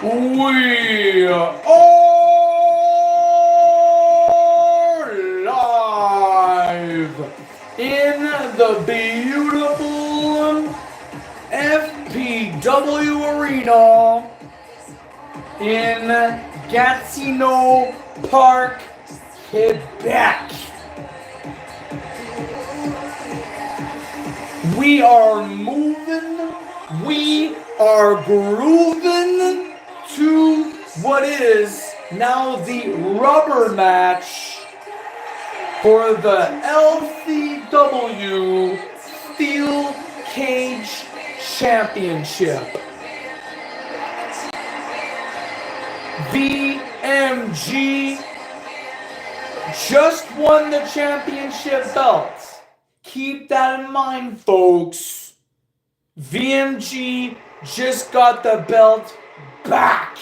We are live in the beautiful FPW Arena in Gatineau Park, Quebec. We are moving, we are grooving to what is now the rubber match for the LCW Steel Cage Championship. VMG just won the championship belt. Keep that in mind, folks. VMG just got the belt back.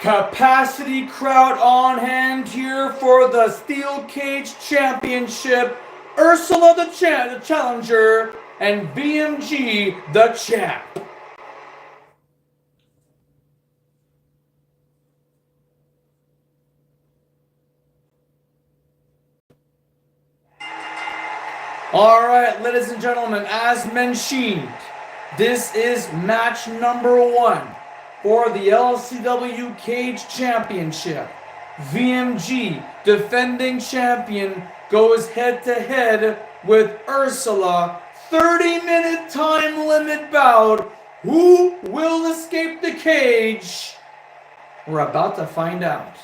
Capacity crowd on hand here for the Steel Cage Championship. Ursula the challenger and BMG the champ. Alright, ladies and gentlemen, as mentioned, this is match number 1 for the LCW Cage Championship. VMG, defending champion, goes head-to-head with Ursula. 30-minute time limit bout. Who will escape the cage? We're about to find out.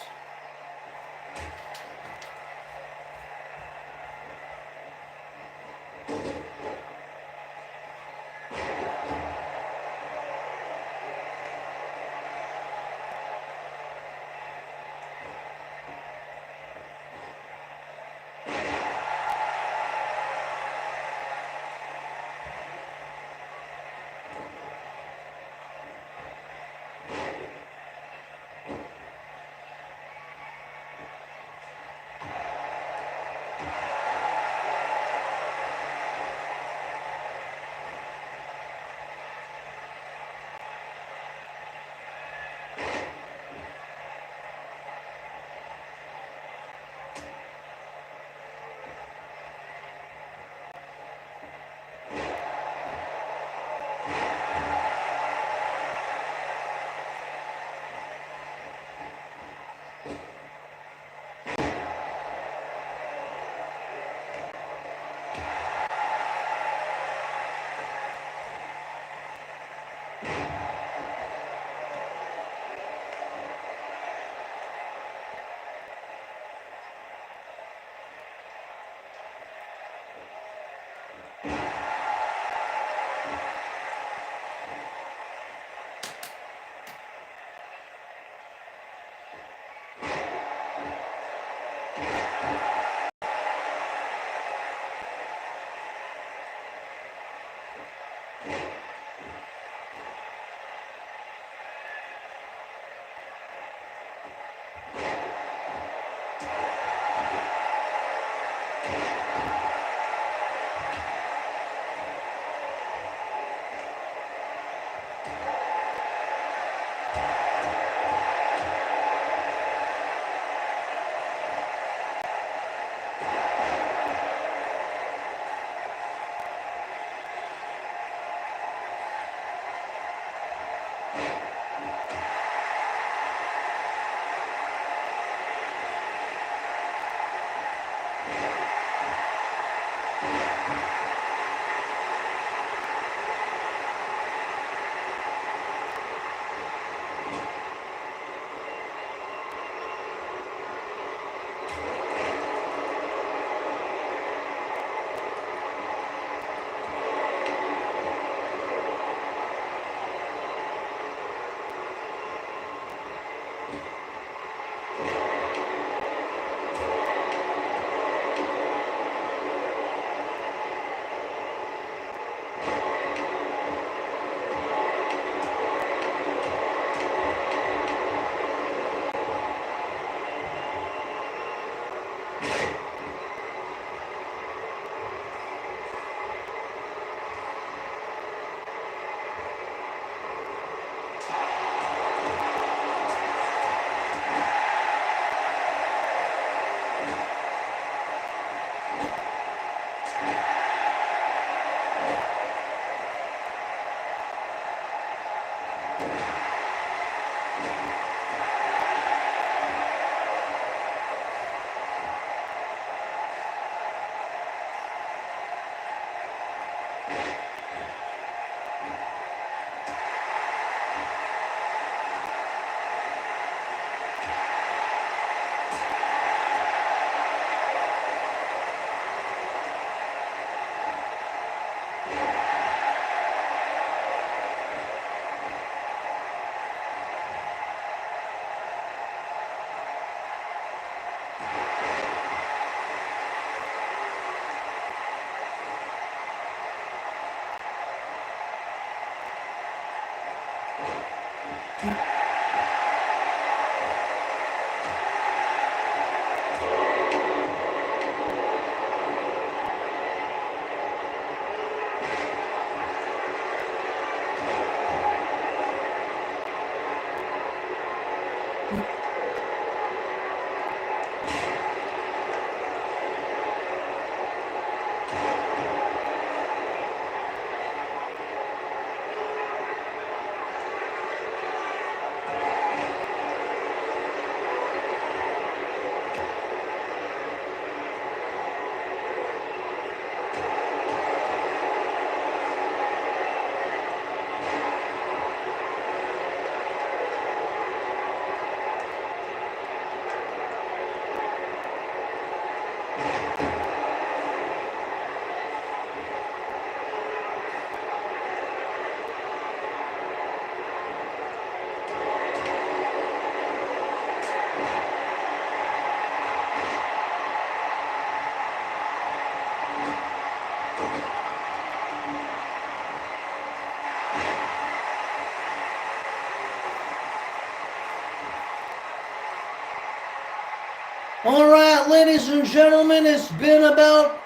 All right, ladies and gentlemen, it's been about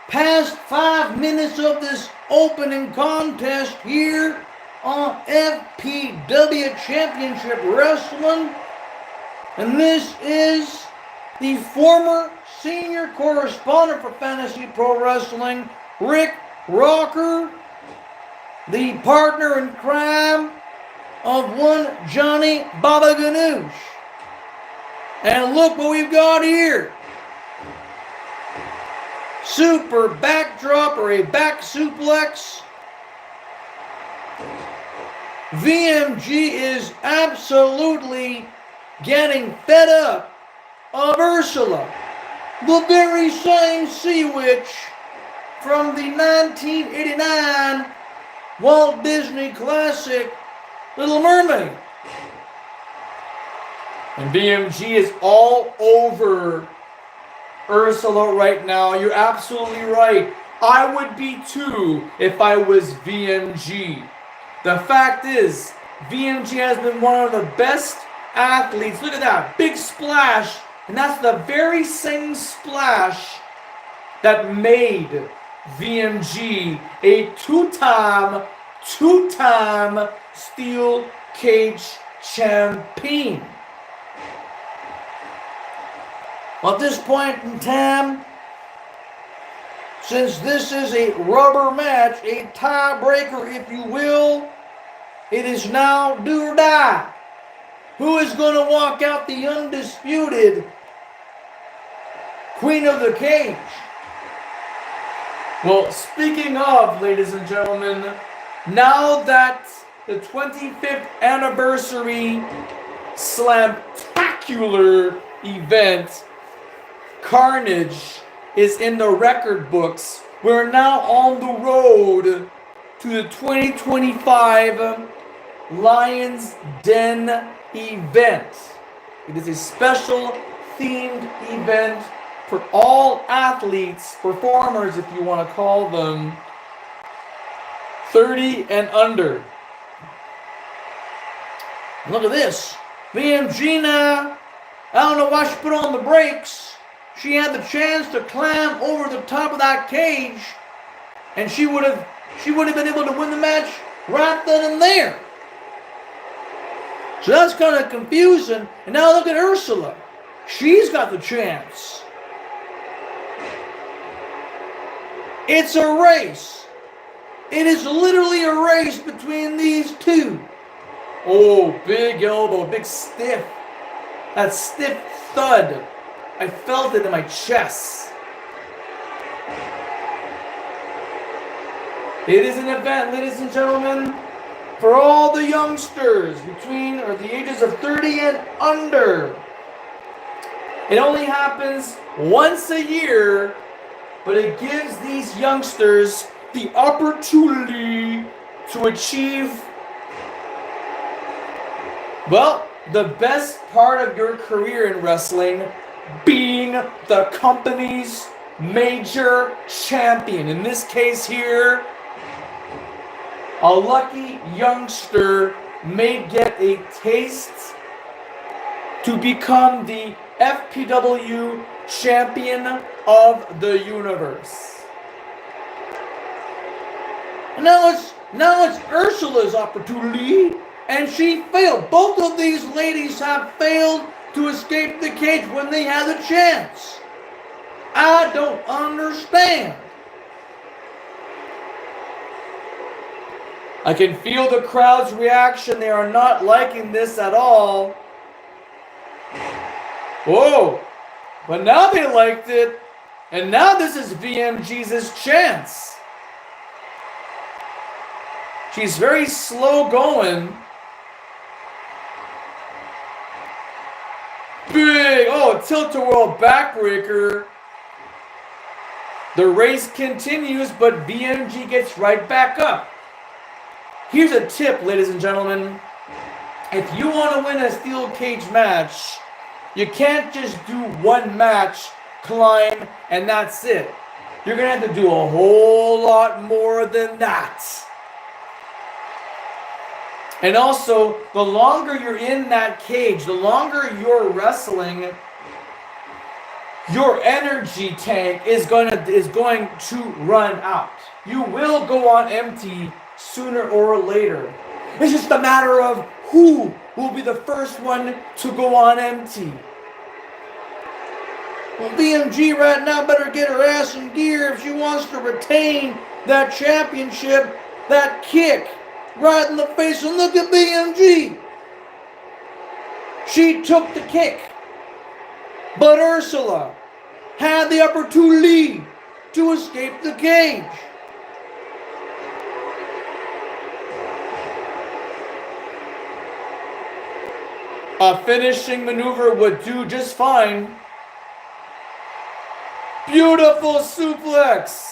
past 5 minutes of this opening contest here on FPW Championship Wrestling. And this is the former senior correspondent for Fantasy Pro Wrestling, Rick Rocker, the partner in crime of one Johnny Baba Ganoush. And look what we've got here. Super backdrop or a back suplex. VMG is absolutely getting fed up of Ursula, the very same sea witch from the 1989 Walt Disney classic Little Mermaid. And BMG is all over Ursula right now. You're absolutely right. I would be too if I was VMG. The fact is, VMG has been one of the best athletes. Look at that, big splash. And that's the very same splash that made VMG a two-time steel cage champion. At this point in time, since this is a rubber match, a tiebreaker if you will, it is now do or die. Who is going to walk out the undisputed Queen of the Cage? Well, speaking of, ladies and gentlemen, now that the 25th anniversary slamtacular event Carnage is in the record books, we're now on the road to the 2025 Lions Den event. It is a special themed event for all athletes, performers if you want to call them, 30 and under. Look at this. VMG now, I don't know why she put on the brakes. She had the chance to climb over the top of that cage, and she would have been able to win the match right then and there. So that's kind of confusing. And now look at Ursula. She's got the chance. It's a race. It is literally a race between these two. Oh, big elbow, big stiff. That stiff thud. I felt it in my chest. It is an event, ladies and gentlemen, for all the youngsters between or the ages of 30 and under. It only happens once a year, but it gives these youngsters the opportunity to achieve, well, the best part of your career in wrestling, being the company's major champion. In this case here, a lucky youngster may get a taste to become the FPW Champion of the Universe. Now it's Ursula's opportunity, and she failed. Both of these ladies have failed to escape the cage when they had the chance. I don't understand. I can feel the crowd's reaction. They are not liking this at all. Whoa! But now they liked it. And now this is VMG's chance. She's very slow going. Big! Oh, tilt-a-whirl backbreaker. The race continues, but VMG gets right back up. Here's a tip, ladies and gentlemen. If you want to win a steel cage match, you can't just do one match, climb, and that's it. You're going to have to do a whole lot more than that. And also, the longer you're in that cage, the longer you're wrestling, your energy tank is going to run out. You will go on empty sooner or later. It's just a matter of who will be the first one to go on empty. Well, VMG right now better get her ass in gear if she wants to retain that championship. That kick right in the face, and look at VMG. She took the kick, but Ursula had the opportunity to escape the cage. A finishing maneuver would do just fine. Beautiful suplex.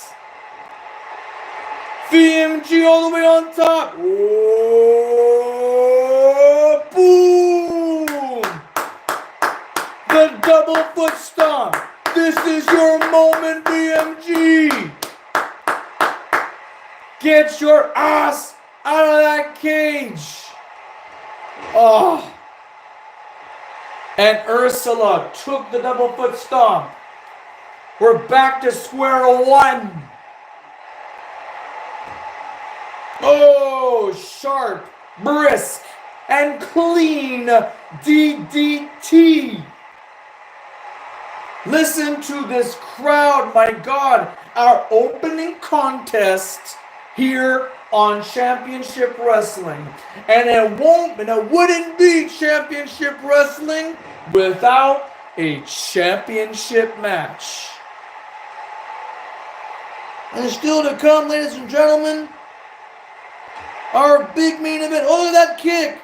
VMG all the way on top. Oh, boom. The double foot stomp. This is your moment, VMG. Get your ass out of that cage. Oh. And Ursula took the double foot stomp. We're back to square one. Oh, sharp, brisk, and clean DDT. Listen to this crowd, my God. Our opening contest here on Championship Wrestling. And it wouldn't be Championship Wrestling without a championship match. And still to come, ladies and gentlemen, our big main event. Oh, look at that kick.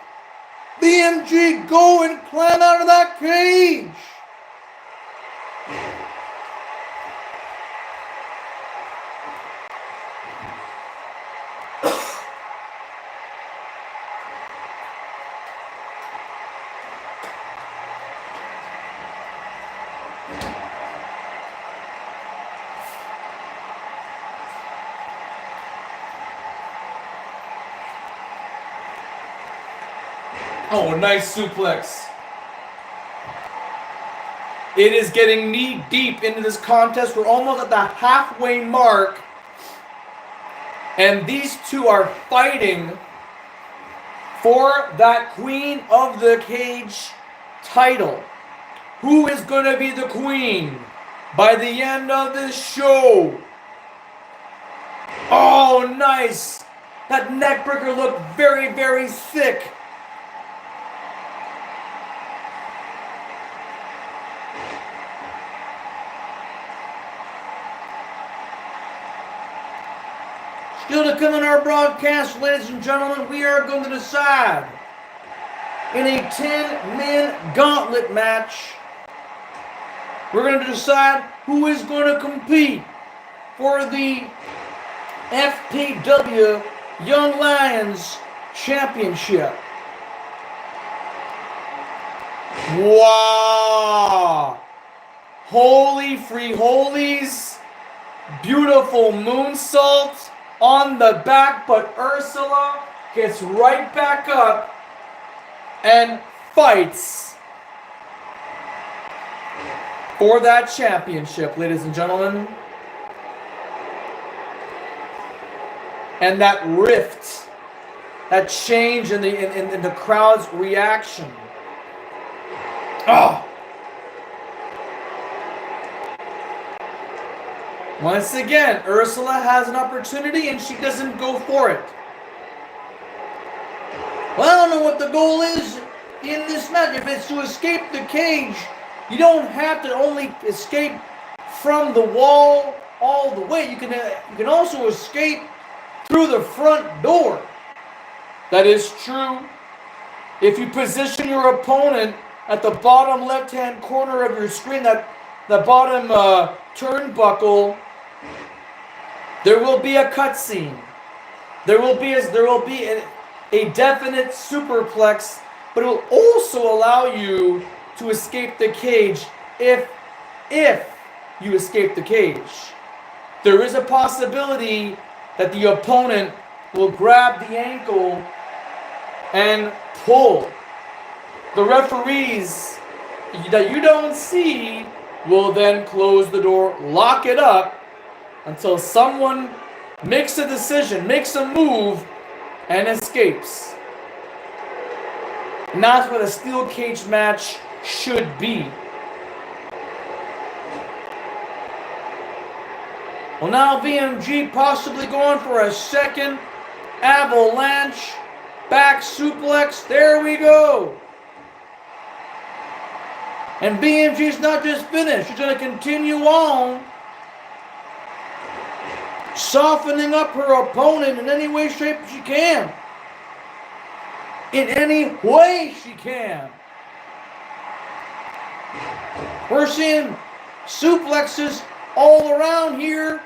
BMG, go and climb out of that cage. Oh, nice suplex. It is getting knee deep into this contest. We're almost at the halfway mark. And these two are fighting for that Queen of the Cage title. Who is going to be the queen by the end of this show? Oh, nice. That neckbreaker looked very, very thick. Still to come in our broadcast, ladies and gentlemen, we are going to decide in a 10-man gauntlet match. We're going to decide who is going to compete for the FPW Young Lions Championship. Wow! Holy free holies. Beautiful moonsault on the back, but Ursula gets right back up and fights for that championship, ladies and gentlemen. And that rift, that change in the crowd's reaction. Oh! Once again, Ursula has an opportunity and she doesn't go for it. Well, I don't know what the goal is in this match. If it's to escape the cage, you don't have to only escape from the wall all the way. You can also escape through the front door. That is true. If you position your opponent at the bottom left-hand corner of your screen, the bottom turnbuckle, there will be a cutscene. There will be a definite superplex, but it will also allow you to escape the cage if you escape the cage. There is a possibility that the opponent will grab the ankle and pull. The referees that you don't see will then close the door, lock it up, until someone makes a decision, makes a move, and escapes. And that's what a steel cage match should be. Well, now VMG possibly going for a second avalanche back suplex. There we go. And BMG's not just finished. She's going to continue on, softening up her opponent in any way, shape she can. In any way she can. We're seeing suplexes all around here.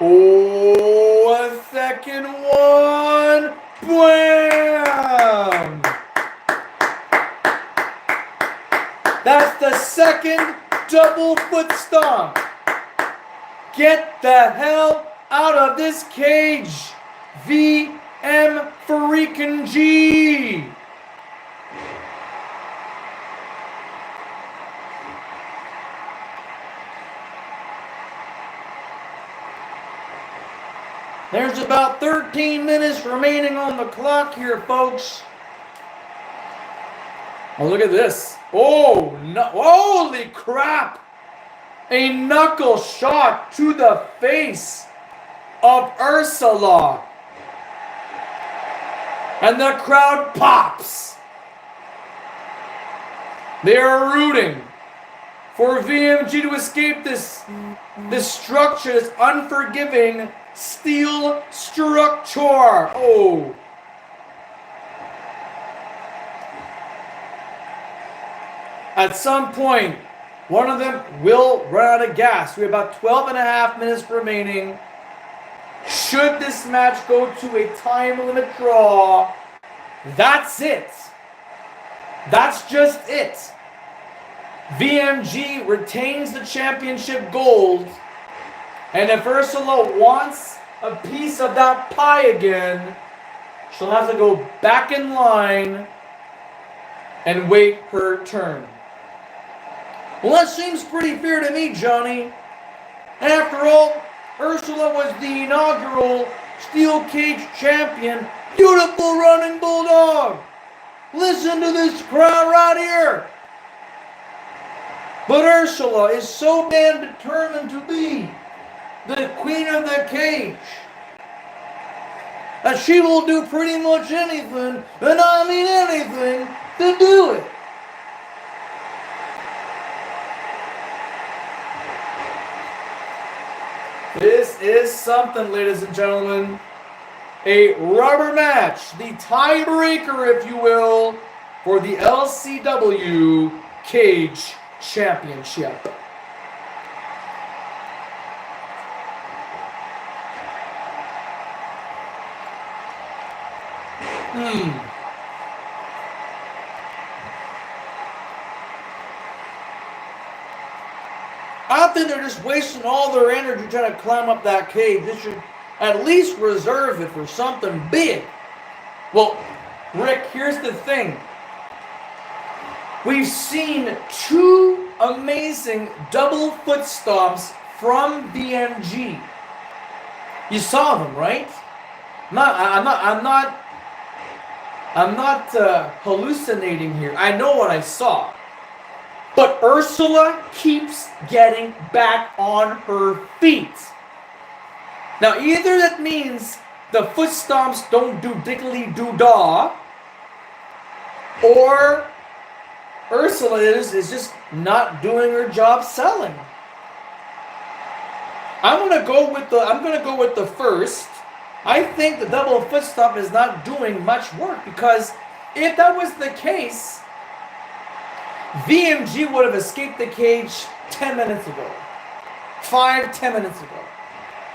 Oh, a second one. Bam! That's the second double foot stomp. Get the hell out of this cage, VM freaking G. There's about 13 minutes remaining on the clock here, folks. Oh, look at this. Oh, no. Holy crap. A knuckle shot to the face of Ursula. And the crowd pops. They are rooting for VMG to escape this structure, this unforgiving steel structure. Oh. At some point, one of them will run out of gas. We have about 12 and a half minutes remaining. Should this match go to a time limit draw, that's it. That's just it. VMG retains the championship gold. And if Ursula wants a piece of that pie again, she'll have to go back in line and wait her turn. Well, that seems pretty fair to me, Johnny. After all, Ursula was the inaugural steel cage champion. Beautiful running bulldog. Listen to this crowd right here. But Ursula is so damn determined to be the queen of the cage that she will do pretty much anything, and I mean anything, to do it. This is something, ladies and gentlemen. A rubber match, the tiebreaker, if you will, for the LCW Cage Championship. I think they're just wasting all their energy trying to climb up that cage. They should at least reserve it for something big. Well, Rick, here's the thing. We've seen two amazing double foot stomps from VMG. You saw them, right? I'm not hallucinating here. I know what I saw. But Ursula keeps getting back on her feet. Now, either that means the foot stomps don't do diddly-doo-dah, or Ursula is just not doing her job selling. I'm gonna go with the first. I think the double foot stomp is not doing much work, because if that was the case, VMG would have escaped the cage 10 minutes ago. 10 minutes ago.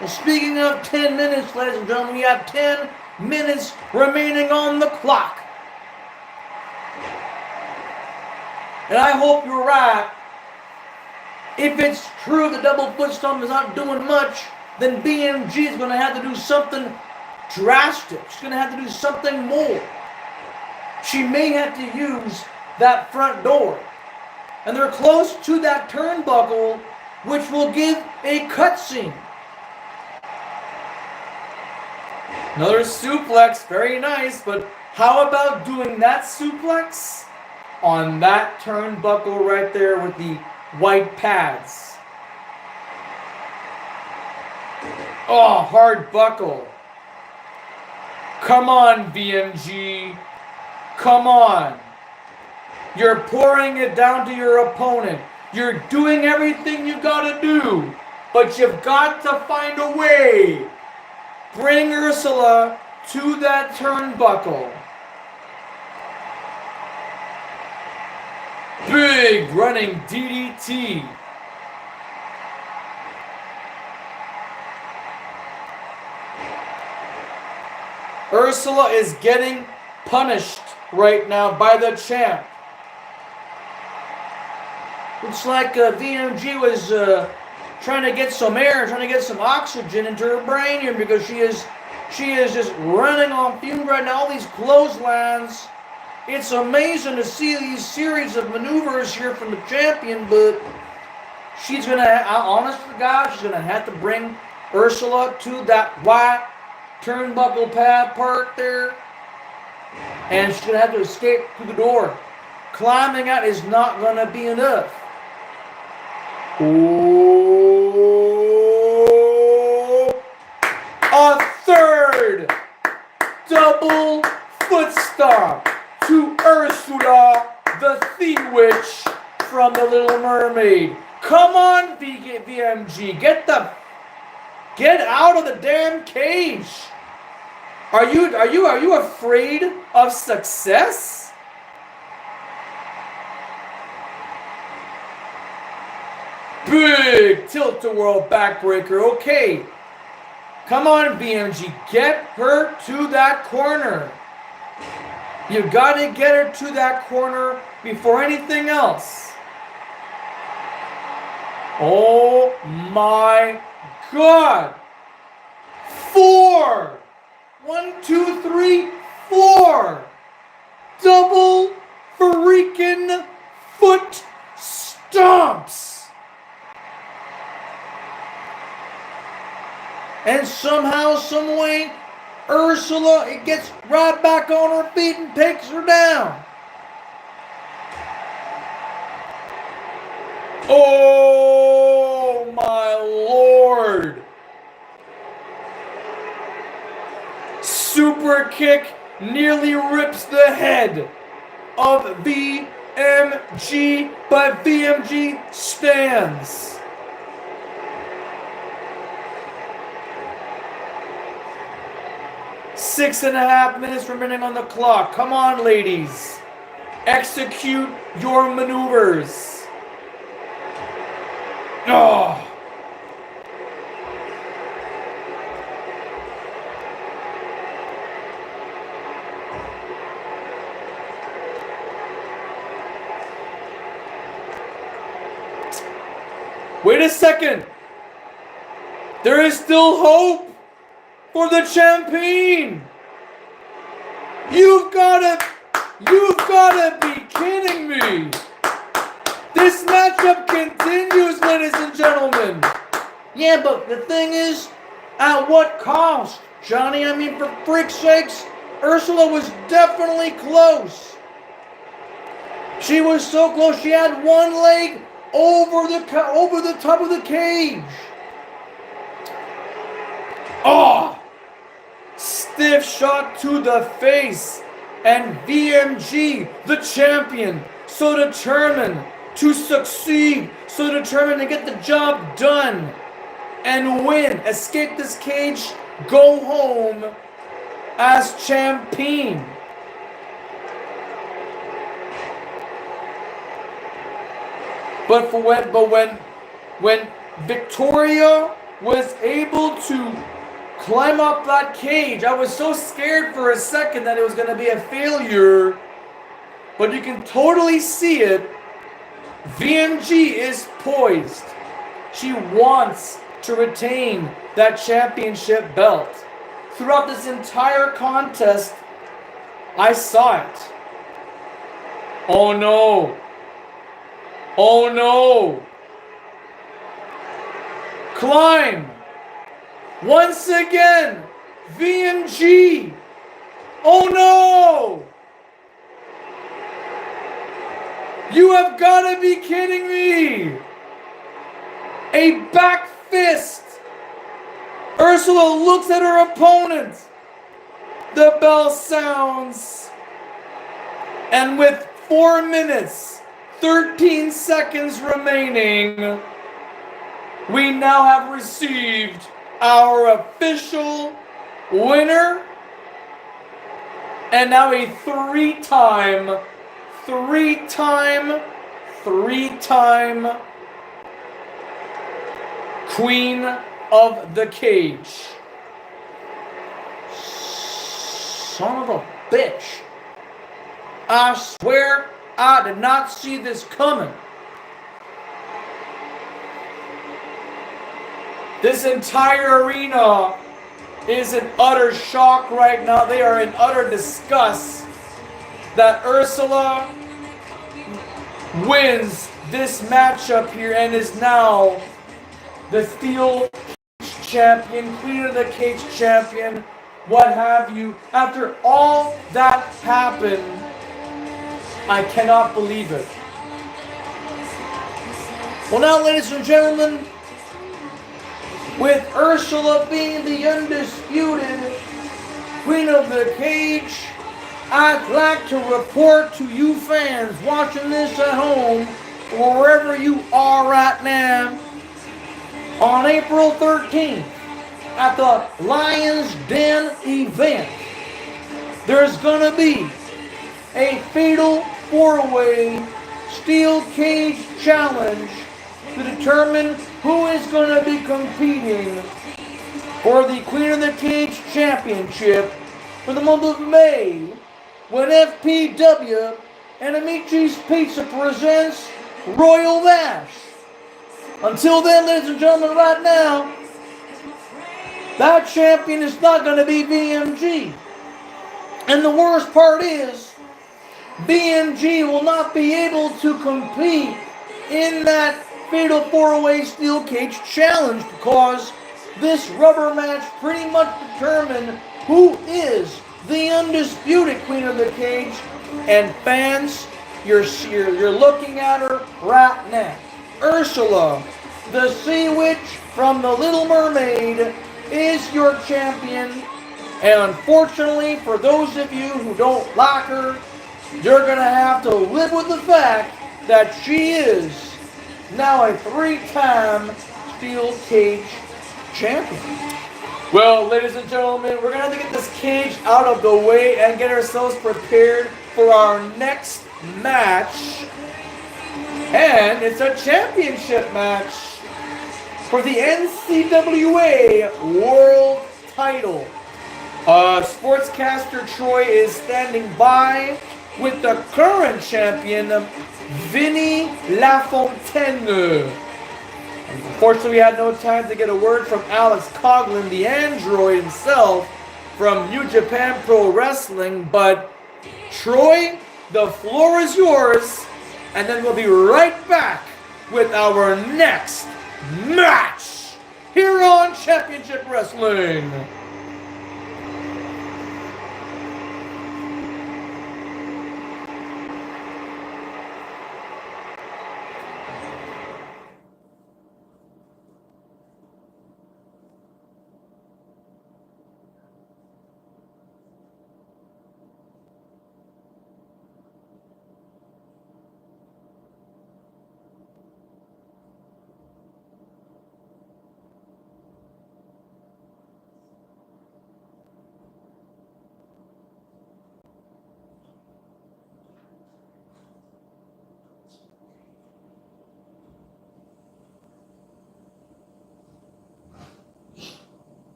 Well, speaking of 10 minutes, ladies and gentlemen, we have 10 minutes remaining on the clock. And I hope you're right. If it's true the double foot stomp is not doing much, then BMG is going to have to do something drastic. She's going to have to do something more. She may have to use that front door. And they're close to that turnbuckle, which will give a cutscene. Another suplex, very nice, but how about doing that suplex on that turnbuckle right there with the white pads? Oh, hard buckle. Come on, BMG. Come on. You're pouring it down to your opponent. You're doing everything you gotta do, but you've got to find a way. Bring Ursula to that turnbuckle. Big running DDT. Ursula is getting punished right now by the champ. Looks like VMG was trying to get some air, trying to get some oxygen into her brain here, because she is just running on fumes right now. All these clotheslines. It's amazing to see these series of maneuvers here from the champion, but she's gonna, honest to God, she's gonna have to bring Ursula to that white turnbuckle pad part there, and she's gonna have to escape through the door. Climbing out is not gonna be enough. Oh, a third double foot stomp to Ursula, the Sea Witch from The Little Mermaid. Come on, VMG, get out of the damn cage. Are you afraid of success? Big tilt-a-whirl backbreaker. Okay. Come on, BMG. Get her to that corner. You gotta get her to that corner before anything else. Oh my God. 4. 1, 2, 3, 4. Double freaking foot stomps. And somehow, some way, Ursula, it gets right back on her feet and takes her down. Oh my Lord. Super kick nearly rips the head of VMG, but VMG stands. Six and a half minutes remaining on the clock. Come on, ladies. Execute your maneuvers. Oh. Wait a second. There is still hope for the champion. You've got to You've got to be kidding me. This matchup continues, ladies and gentlemen. Yeah, but the thing is, at what cost, Johnny? I mean, for freak's sakes, Ursula was definitely close. She was so close. She had one leg over the top of the cage. Oh! Stiff shot to the face. And VMG, the champion, so determined to succeed, so determined to get the job done and win, escape this cage, go home as champion. But when Victoria was able to climb up that cage, I was so scared for a second that it was going to be a failure. But you can totally see it. VMG is poised. She wants to retain that championship belt. Throughout this entire contest, I saw it. Oh no. Oh no. Climb. Once again. VMG. Oh no. You have got to be kidding me. A back fist. Ursula looks at her opponent. The bell sounds. And with 4 minutes, 13 seconds remaining, we now have received our official winner. And now a three-time Queen of the Cage. Son of a bitch. I swear I did not see this coming. This entire arena is in utter shock right now. They are in utter disgust that Ursula wins this matchup here and is now the Steel Champion, Queen of the Cage Champion, what have you. After all that happened, I cannot believe it. Well, now, ladies and gentlemen, with Ursula being the undisputed Queen of the Cage, I'd like to report to you fans watching this at home, or wherever you are right now, on April 13th, at the Lion's Den event, there's going to be a fatal 4-way steel cage challenge to determine who is going to be competing for the Queen of the Cage Championship for the month of May, when FPW and Amici's Pizza presents Royal Bash. Until then, ladies and gentlemen, right now, that champion is not going to be VMG. And the worst part is, VMG will not be able to compete in that Fatal 4-Way Steel Cage Challenge because this rubber match pretty much determined who is the undisputed Queen of the Cage. And fans, you're looking at her right now. Ursula, the Sea Witch from The Little Mermaid, is your champion. And unfortunately, for those of you who don't like her, you're going to have to live with the fact that she is now a 3-time Steel Cage champion. Well, ladies and gentlemen, we're going to have to get this cage out of the way and get ourselves prepared for our next match. And it's a championship match for the NCWA World Title. Sportscaster Troy is standing by with the current champion, Vinny LaFontaine. Unfortunately, we had no time to get a word from Alex Coughlin, the android himself, from New Japan Pro Wrestling, but Troy, the floor is yours, and then we'll be right back with our next match here on Championship Wrestling.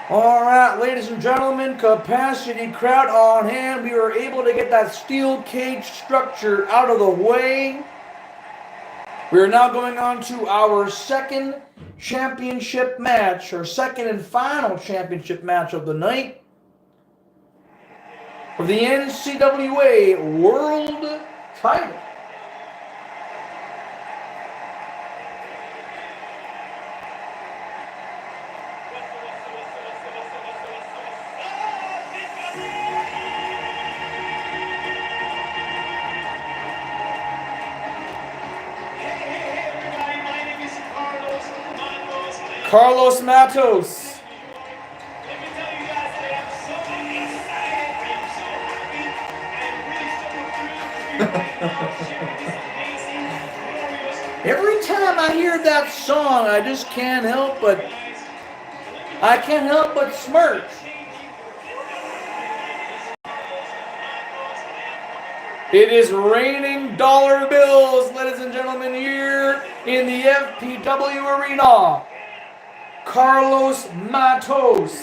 All right, ladies and gentlemen, capacity crowd on hand. We were able to get that steel cage structure out of the way. We are now going on to our second championship match, or second and final championship match of the night, for the NCWA World Title. Carlos Matos. Let me tell you guys that I'm so excited, I'm so happy, and really so thrilled to be sharing this amazing, glorious. Every time I hear that song, I just can't help but smirk. It is raining dollar bills, ladies and gentlemen, here in the FPW Arena. Carlos Matos.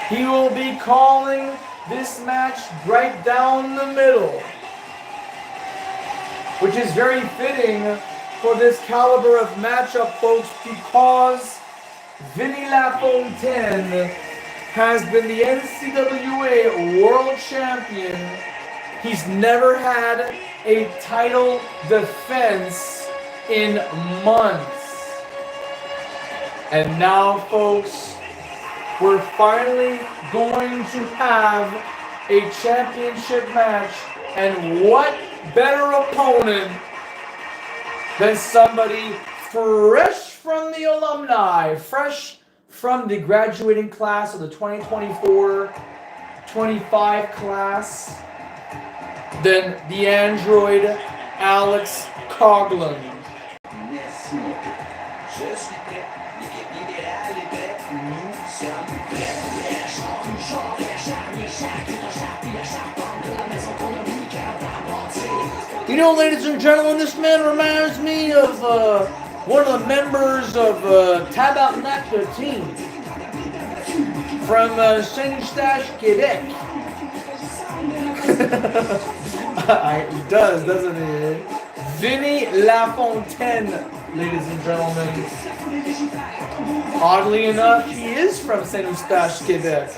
He will be calling this match right down the middle, which is very fitting for this caliber of matchup, folks, because Vinny LaFontaine has been the NCWA World Champion. He's never had a title defense in months. And now, folks, we're finally going to have a championship match. And what better opponent than somebody fresh from the alumni, fresh from the graduating class of the 2024-25 class, than the android Alex Coughlin. You know, ladies and gentlemen, this man reminds me of one of the members of Tabarnak team from Saint Eustache, Quebec. He does, doesn't he? Vinny LaFontaine, ladies and gentlemen. Oddly enough, he is from Saint Eustache, Quebec.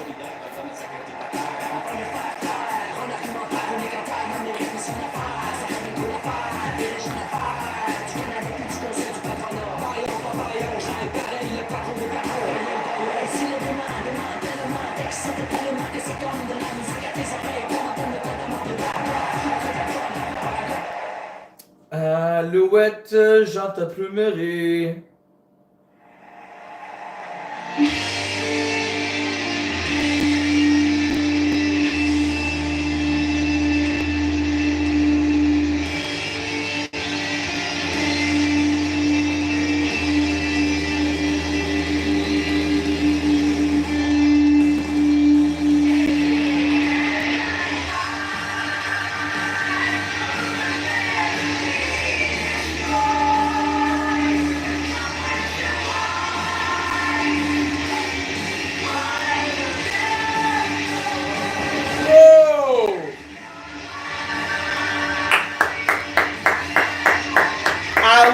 Alouette, Jean t'applumerai.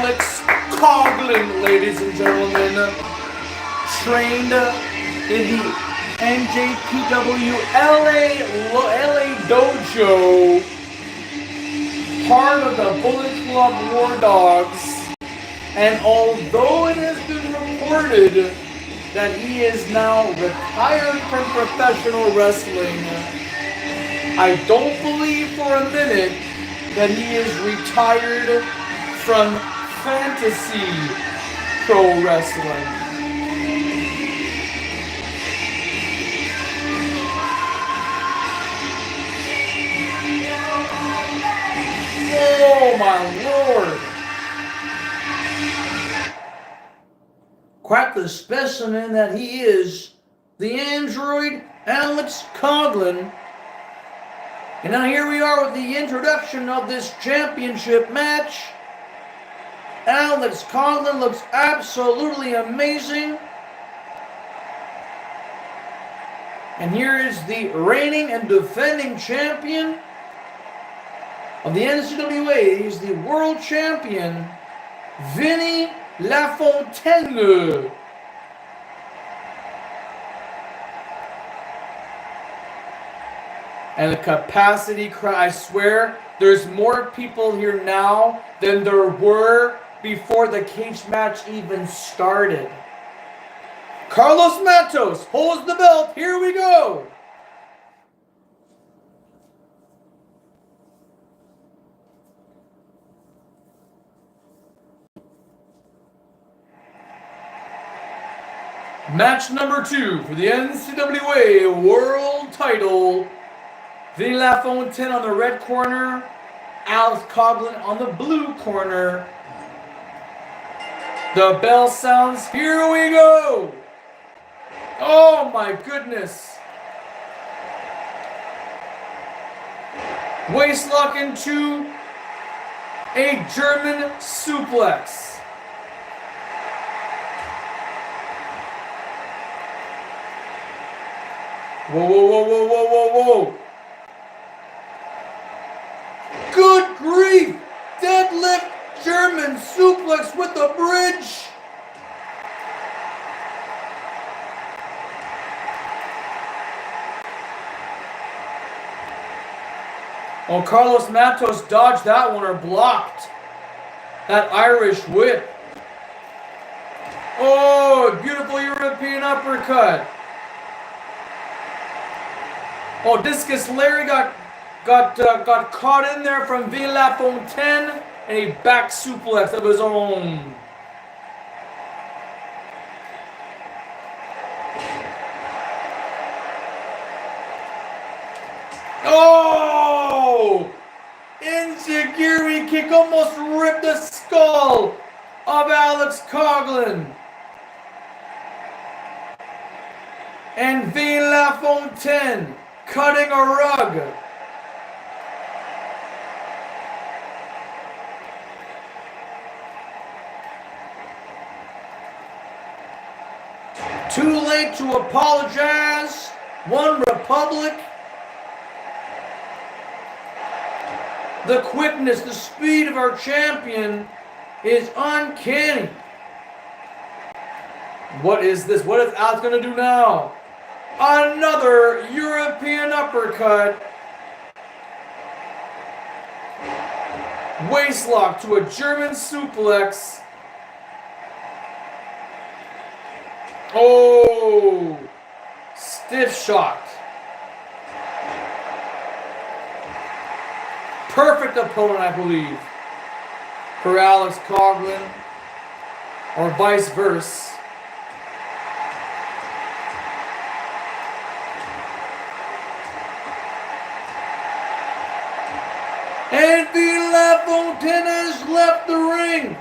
Alex Coughlin, ladies and gentlemen, trained in the NJPW LA Dojo, part of the Bullet Club War Dogs. And although it has been reported that he is now retired from professional wrestling, I don't believe for a minute that he is retired from fantasy pro wrestling. Oh my lord! Quite the specimen that he is, the android Alex Coughlin. And now here we are with the introduction of this championship match. Alex Coughlin looks absolutely amazing. And here is the reigning and defending champion of the NCWA. He's the world champion, Vinny LaFontaine. And the capacity crowd, I swear, there's more people here now than there were before the cage match even started. Carlos Matos holds the belt. Here we go. Match number 2 for the NCWA World Title. Vinny LaFontaine on the red corner, Alex Coughlin on the blue corner. The bell sounds. Here we go. Oh my goodness. Waistlock into a German suplex. Whoa, whoa, whoa, whoa, whoa, whoa, whoa. Good grief! Deadlift German suplex with the bridge. Oh, Carlos Matos dodged that one or blocked that Irish whip. Oh, beautiful European uppercut. Oh, Discus Larry got caught in there from Vinny LaFontaine, and a back suplex of his own. Oh! Enziguri kick almost ripped the skull of Alex Coughlin. And Vinny LaFontaine cutting a rug. Too late to apologize. One Republic. The quickness, the speed of our champion is uncanny. What is this? What is Alex going to do now? Another European uppercut. Waistlock to a German suplex. Oh, stiff shot. Perfect opponent, I believe, for Alex Coughlin, or vice versa. And Vinny LaFontaine has left the ring.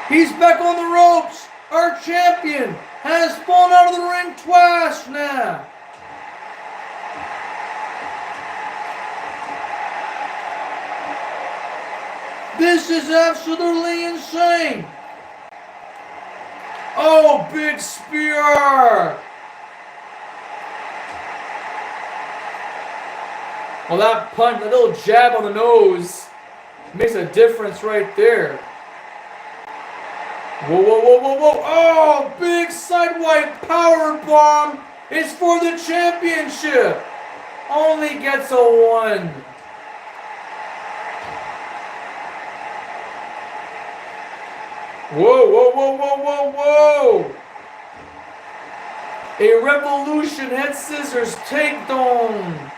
He's back on the ropes. Our champion has fallen out of the ring twice now. This is absolutely insane. Oh, big spear. Well, that punch, that little jab on the nose makes a difference right there. Whoa, whoa, whoa, whoa, whoa. Oh, big sidewide power bomb. It's for the championship. Only gets a 1. Whoa, whoa, whoa, whoa, whoa, whoa. A Revolution head scissors takedown.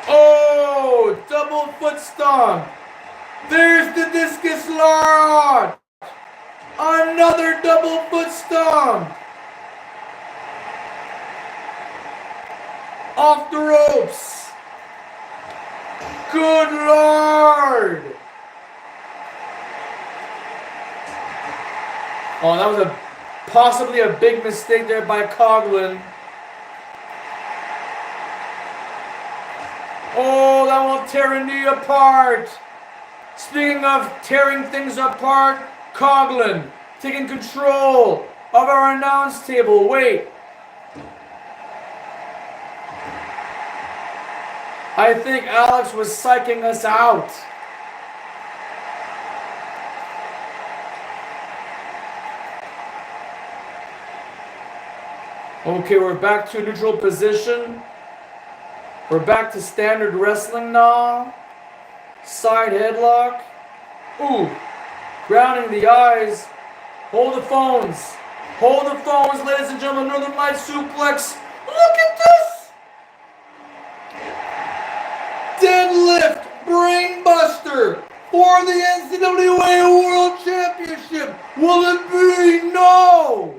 Oh, double foot stomp. There's the discus lodge. Another double foot stomp. Off the ropes. Good Lord. Oh, that was possibly a big mistake there by Coughlin. Oh, that will tear a knee apart. Speaking of tearing things apart, Coughlin taking control of our announce table. Wait. I think Alex was psyching us out. Okay, we're back to neutral position. We're back to standard wrestling now. Side headlock. Ooh. Grounding the eyes. Hold the phones. Hold the phones, ladies and gentlemen. Northern Light suplex. Look at this. Deadlift. Brainbuster. For the NCAA World Championship. Will it be? No.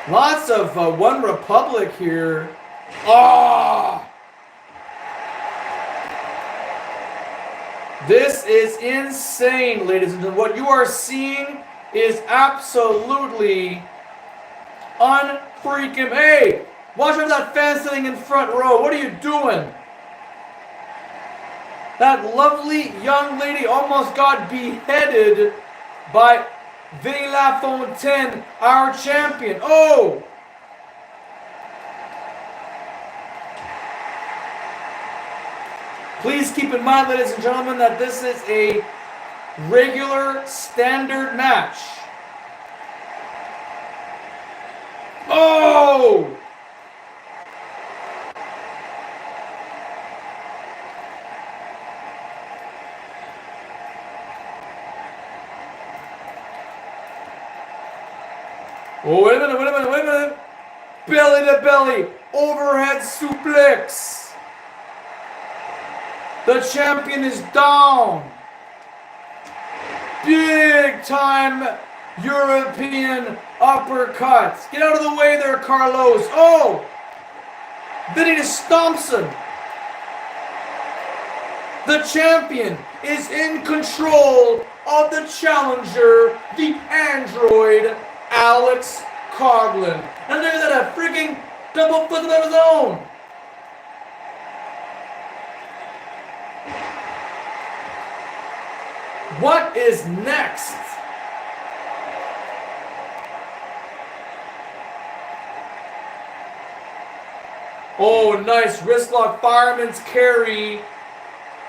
Lots of One Republic here. Ah! This is insane, ladies and gentlemen. What you are seeing is absolutely unfreaking. Hey, watch out for that fan sitting in front row. What are you doing? That lovely young lady almost got beheaded by Vinny LaFontaine, our champion. Oh! Please keep in mind, ladies and gentlemen, that this is a regular standard match. Oh! Oh, wait a minute, wait a minute, wait a minute. Belly to belly, overhead suplex. The champion is down. Big time European uppercuts. Get out of the way there, Carlos. Oh, Vinny stomps him. The champion is in control of the challenger, the android, Alex Coughlin. And look at that, a freaking double flip of his own. What is next? Oh, nice wrist lock, fireman's carry.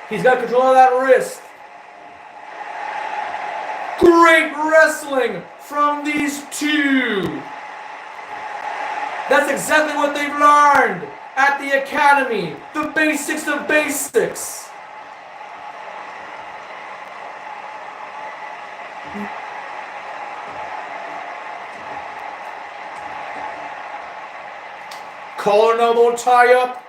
He's got control of that wrist. Great wrestling from these two. That's exactly what they've learned at the academy. The basics of basics. Collar and elbow tie up.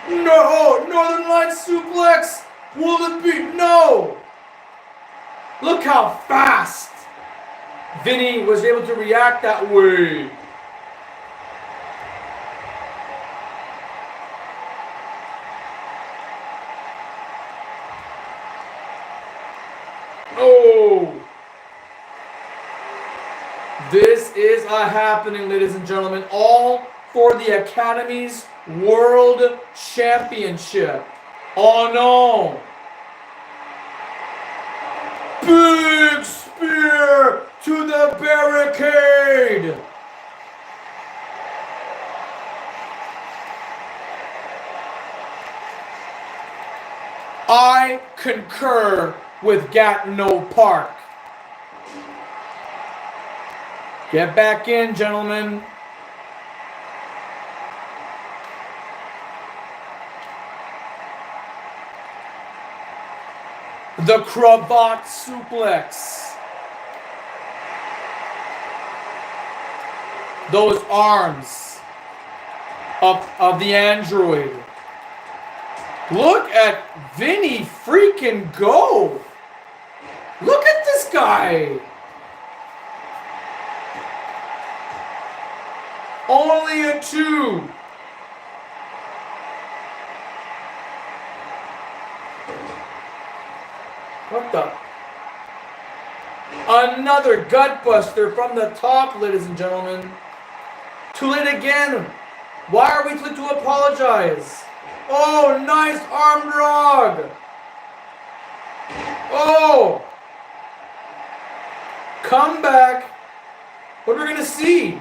No, Northern Light suplex. Will it be? No. Look how fast Vinny was able to react that way. Oh. This is a happening, ladies and gentlemen. All for the Academy's World Championship. Oh no! Big spear to the barricade! I concur with Gatineau Park. Get back in, gentlemen. The cravat suplex. Those arms of the android. Look at Vinny freaking go. Look at this guy. Only a 2. What the? Another gutbuster from the top, ladies and gentlemen. Too late again. Why are we too late to apologize? Oh, nice arm drag. Oh. Come back. What are we going to see?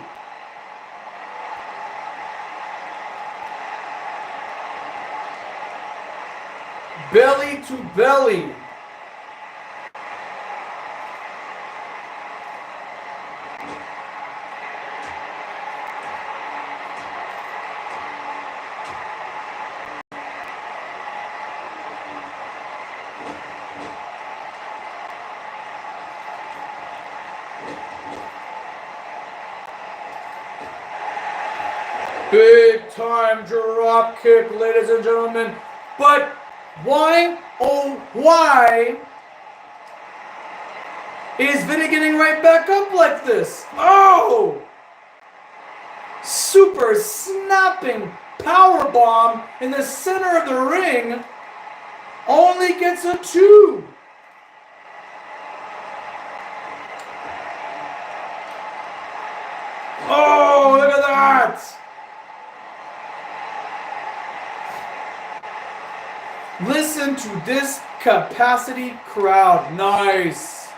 Belly to belly. Big time drop kick, ladies and gentlemen. But why, oh why, is Vinny getting right back up like this? Oh! Super snapping power bomb in the center of the ring. Only gets a 2. Oh, look at that! Listen to this capacity crowd. Nice.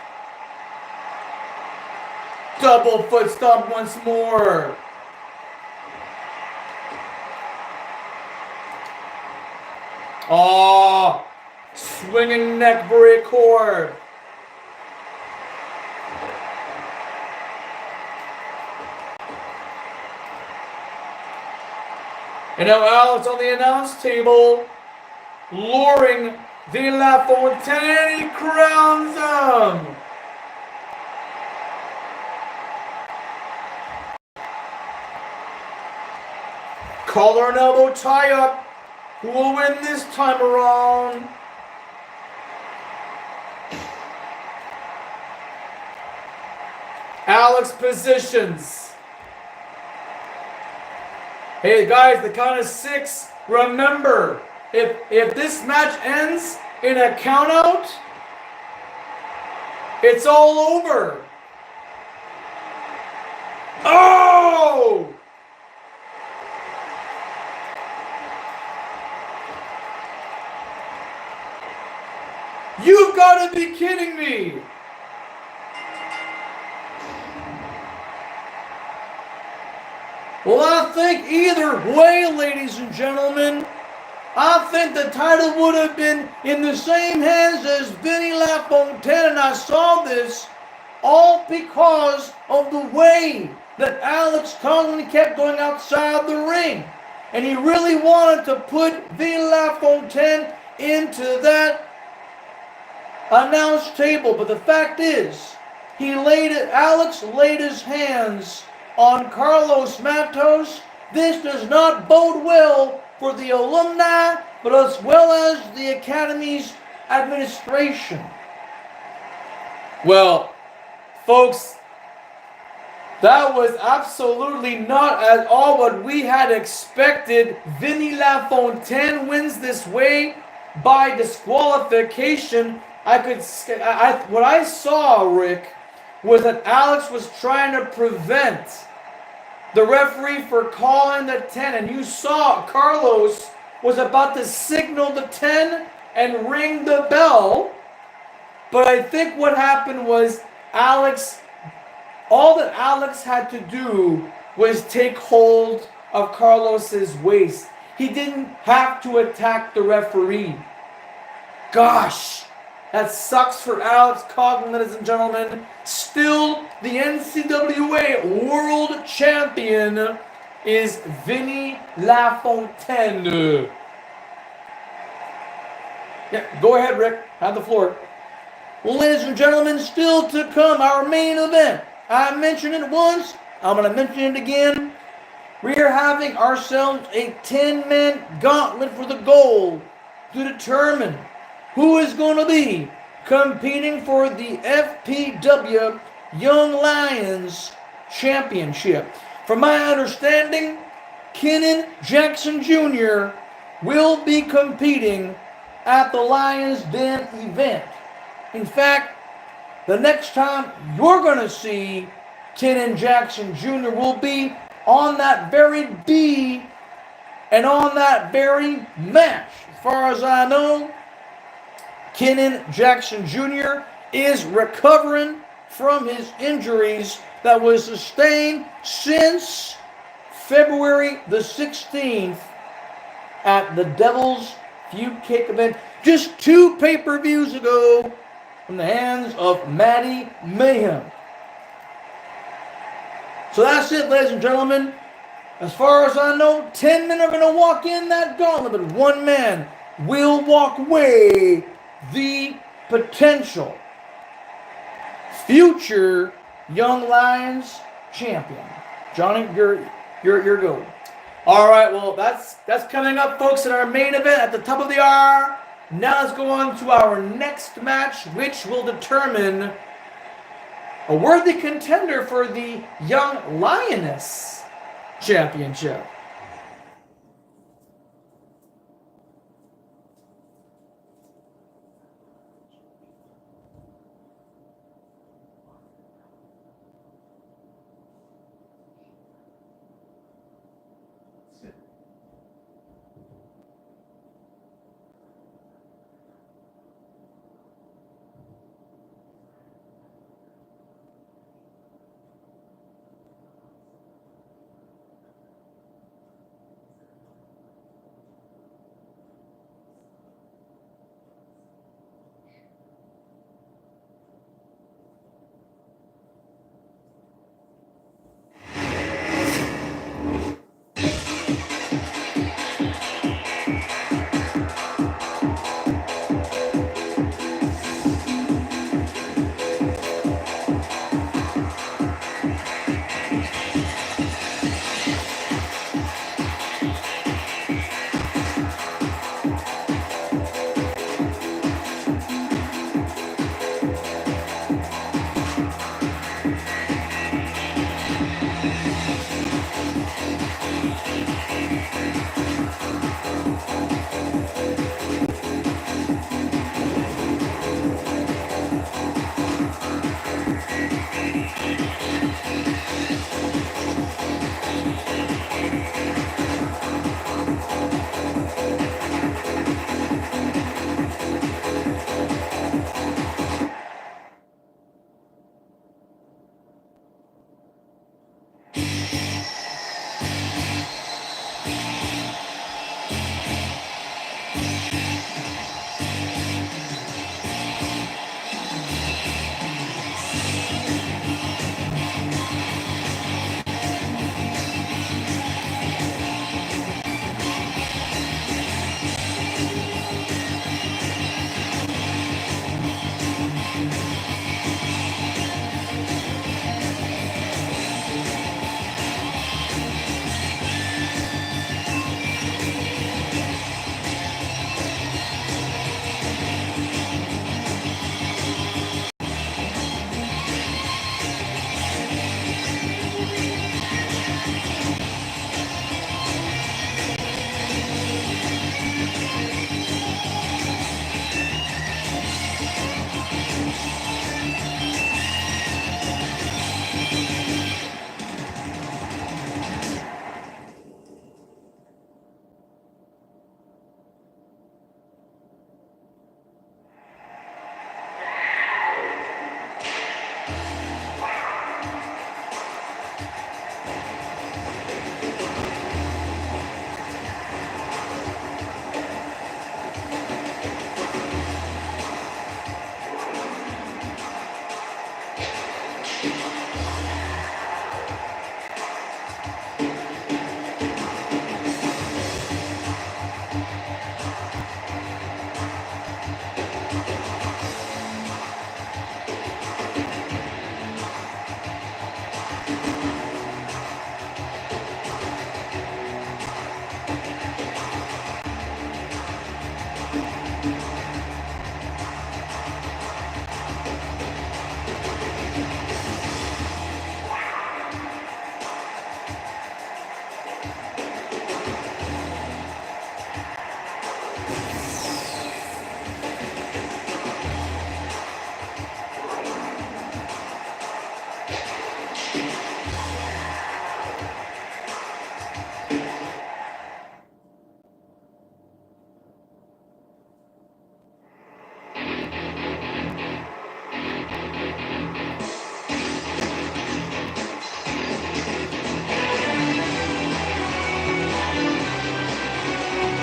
Double foot stomp once more. Oh, swinging neck breaker. And now Alex on the announce table, luring De La Fontaine, he crowns him. Collar and elbow tie up. Who will win this time around? Alex positions. Hey guys, the count is 6. Remember, if this match ends in a count out, it's all over. Oh! You've got to be kidding me! Well, I think either way, ladies and gentlemen, I think the title would have been in the same hands as Vinny LaFontaine, and I saw this all because of the way that Alex constantly kept going outside the ring. And he really wanted to put Vinny LaFontaine into that announce table, but the fact is, Alex laid his hands on Carlos Matos. This does not bode well for the alumni, but as well as the Academy's administration. Well, folks, that was absolutely not at all what we had expected. Vinny LaFontaine wins this way by disqualification. What I saw, Rick, was that Alex was trying to prevent the referee for calling the 10. And you saw Carlos was about to signal the 10 and ring the bell. But I think what happened was all that Alex had to do was take hold of Carlos's waist. He didn't have to attack the referee. Gosh, that sucks for Alex Coughlin, ladies and gentlemen. Still, the NCWA World Champion is Vinny Lafontaine. Yeah, go ahead, Rick. Have the floor. Well, ladies and gentlemen, still to come, our main event. I mentioned it once. I'm going to mention it again. We are having ourselves a 10-man gauntlet for the goal to determine who is going to be competing for the FPW Young Lions Championship. From my understanding, Kenan Jackson Jr. will be competing at the Lions Den event. In fact, the next time you're going to see Kenan Jackson Jr. will be on that very D and on that very match. As far as I know, Kenan Jackson Jr. is recovering from his injuries that was sustained since February the 16th at the Devil's Feud Kick event just 2 pay-per-views ago from the hands of Matty Mayhem. So that's it, ladies and gentlemen. As far as I know, 10 men are going to walk in that gauntlet, but 1 man will walk away the potential future Young Lions champion. Johnny, you're go. All right, well, that's coming up, folks, in our main event at the top of the hour. Now let's go on to our next match, which will determine a worthy contender for the Young Lioness Championship.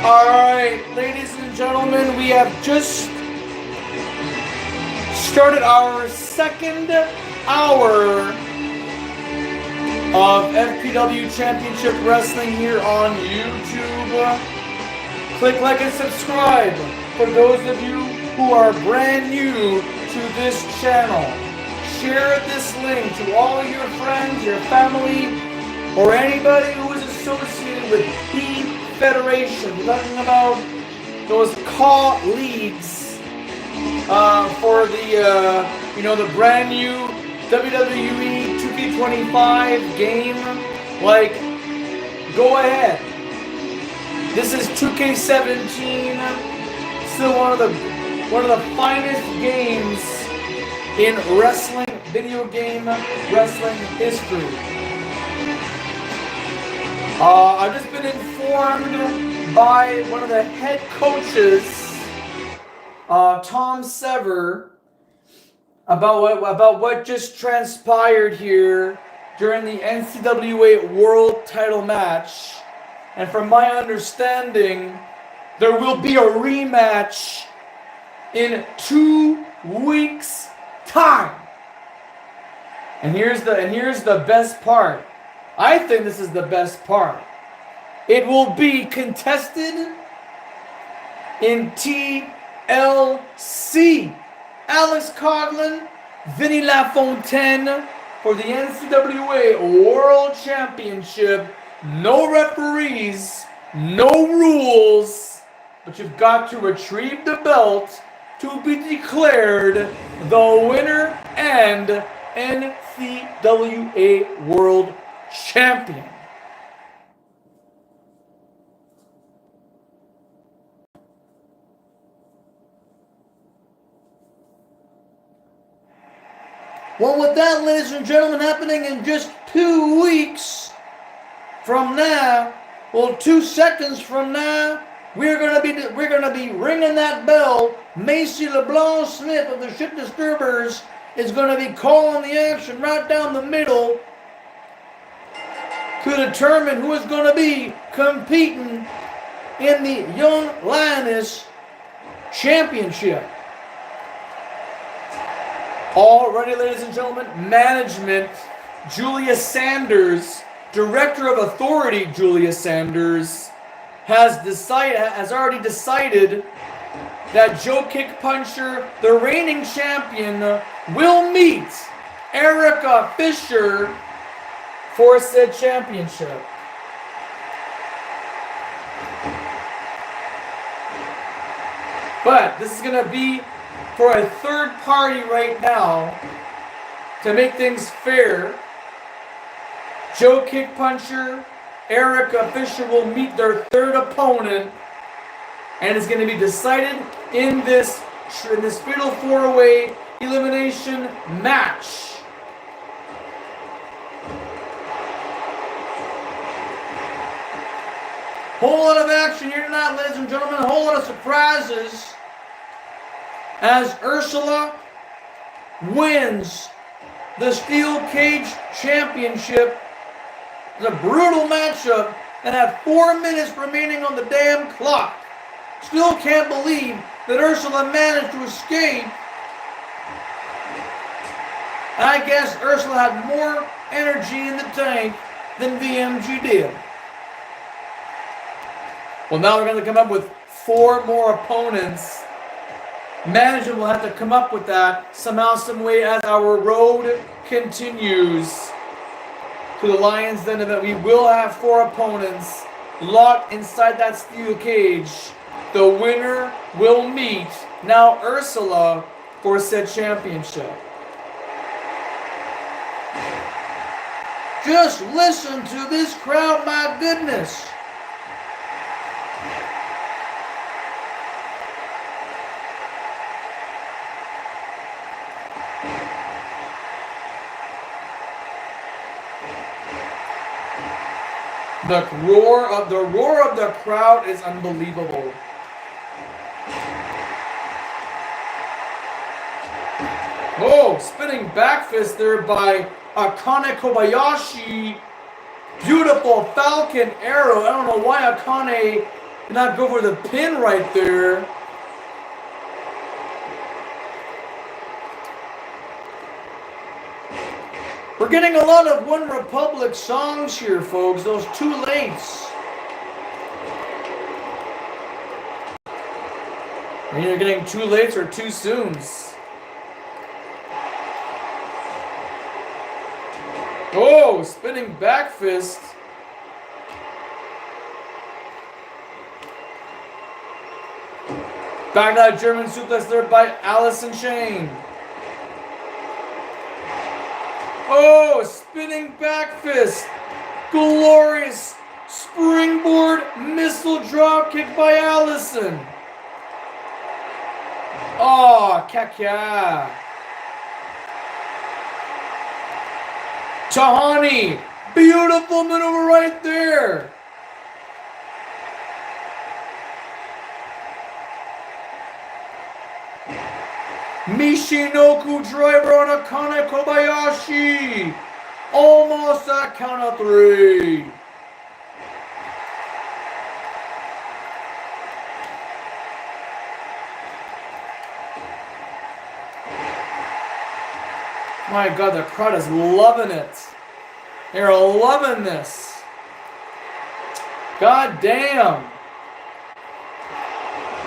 Alright, ladies and gentlemen, we have just started our second hour of FPW Championship Wrestling here on YouTube. Click like and subscribe for those of you who are brand new to this channel. Share this link to all your friends, your family, or anybody who is associated with the Federation. We're talking about those colleagues for the the brand new WWE 2K25 game. Like, go ahead. This is 2K17, still one of the finest games in wrestling, video game wrestling history. I've just been informed by one of the head coaches, Tom Sever, about what just transpired here during the NCAA World Title match. And from my understanding, there will be a rematch in 2 weeks' time. And here's the best part. I think this is the best part. It will be contested in TLC. Alex Coughlin, Vinny LaFontaine for the NCAA World Championship. No referees, no rules, but you've got to retrieve the belt to be declared the winner and NCAA World Champion. Well, with that, ladies and gentlemen, happening in just 2 weeks from now, 2 seconds from now, we're gonna be ringing that bell. Macy LeBlanc Smith of the Ship Disturbers is gonna be calling the action right down the middle to determine who is gonna be competing in the Young Lioness Championship. Already, ladies and gentlemen, management, Julia Sanders, Director of Authority Julia Sanders, has already decided that Joe Kick Puncher, the reigning champion, will meet Erica Fisher for said championship. But this is going to be for a third party right now to make things fair. Joe Kick Puncher, Erica Fisher will meet their third opponent, and it's going to be decided in this fatal 4-way elimination match. Whole lot of action here tonight, ladies and gentlemen. A whole lot of surprises as Ursula wins the Steel Cage Championship. It's a brutal matchup and had 4 minutes remaining on the damn clock. Still can't believe that Ursula managed to escape. I guess Ursula had more energy in the tank than VMG did. Well, now we're going to come up with 4 more opponents. Management will have to come up with that somehow, some way, as our road continues to the Lions Den event. We will have 4 opponents locked inside that steel cage. The winner will meet now Ursula for said championship. Just listen to this crowd, my goodness. The roar of the crowd is unbelievable. Oh, spinning back fist there by Akane Kobayashi. Beautiful Falcon arrow. I don't know why Akane Did not go for the pin right there. We're getting a lot of One Republic songs here, folks. Those too lates. You're either getting too late or too soons. Oh, spinning back fist. Back to that German suplex there by Allison Shane. Oh, spinning back fist. Glorious springboard missile drop kick by Allison. Oh, Kaka. Tahani. Beautiful maneuver right there. Michinoku driver on Akane Kobayashi. Almost a count of 3. My God, the crowd is loving it. They're loving this. God damn.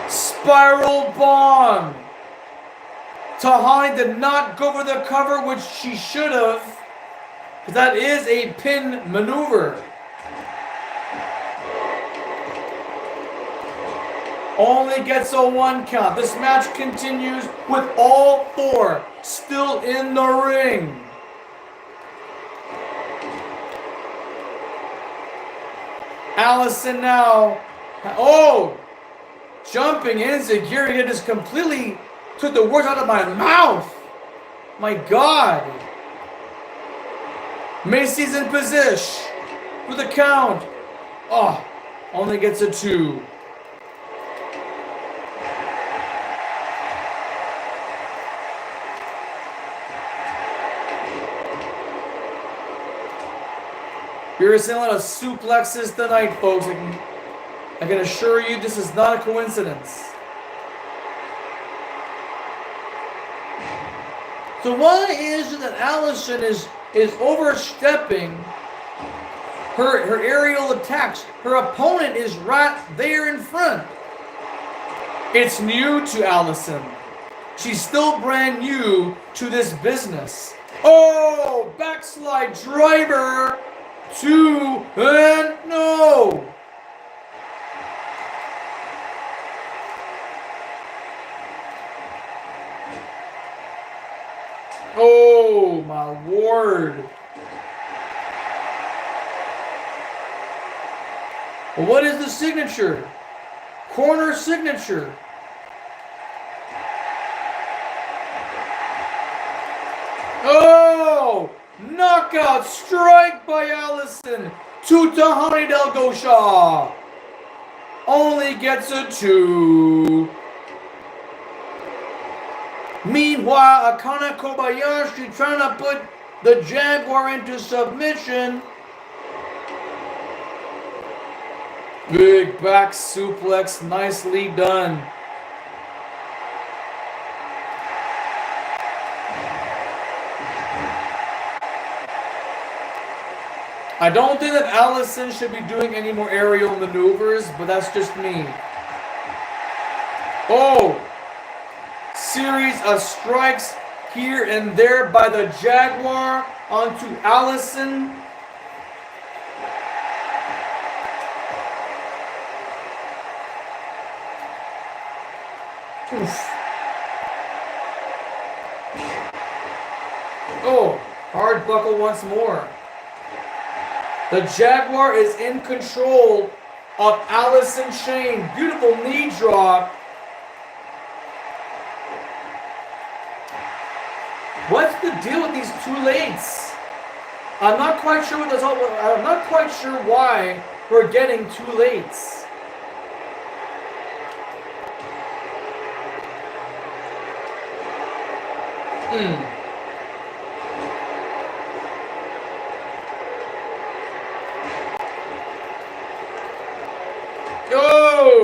Spiral bomb. Tahani did not go for the cover, which she should have. Because that is a pin maneuver. Only gets a 1 count. This match continues with all 4 still in the ring. Allison now. Oh! Jumping Enziguri. It just completely took the words out of my mouth. My God. Macy's in position for the count. Oh, only gets a 2. We're seeing a lot of suplexes tonight, folks. I can assure you this is not a coincidence. So why is it that Allison is overstepping her aerial attacks? Her opponent is right there in front. It's new to Allison. She's still brand new to this business. Oh, backslide driver. 2 and no. Oh my word. Well, what is the signature? Corner signature. Oh! Knockout strike by Allison to Tahani Del Gosha. Only gets a 2. Meanwhile, Akane Kobayashi trying to put the Jaguar into submission. Big back suplex, nicely done. I don't think that Allison should be doing any more aerial maneuvers, but that's just me. Oh! Series of strikes here and there by the Jaguar onto Allison. Oof. Oh, hard buckle once more. The Jaguar is in control of Allison Shane. Beautiful knee drop. What's the deal with these 2 lates? I'm not quite sure what that's all. I'm not quite sure why we're getting 2 lates. Oh!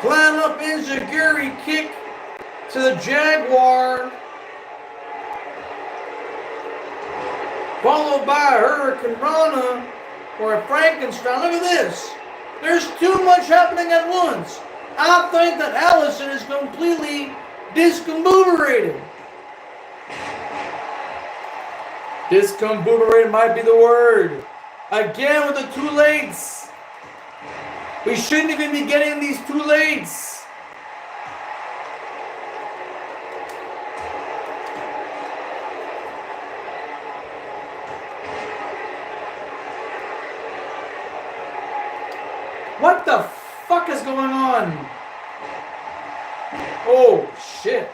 Climb up enziguri kick to the Jaguar. Followed by a Hurricane Rana or a Frankenstein. Look at this. There's too much happening at once. I think that Allison is completely discombobulated. Discombobulated might be the word. Again with the too lates. We shouldn't even be getting these too lates. What the fuck is going on? Oh, shit.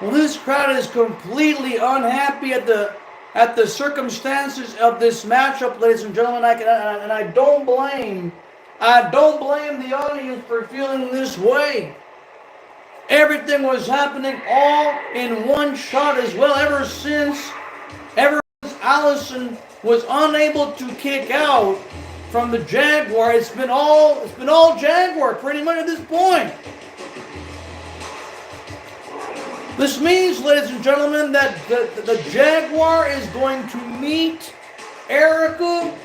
Well, this crowd is completely unhappy at the circumstances of this matchup, ladies and gentlemen. I don't blame the audience for feeling this way. Everything was happening all in one shot as well. Ever since Allison was unable to kick out from the Jaguar, it's been all Jaguar pretty much at this point. This means, ladies and gentlemen, that the Jaguar is going to meet Erica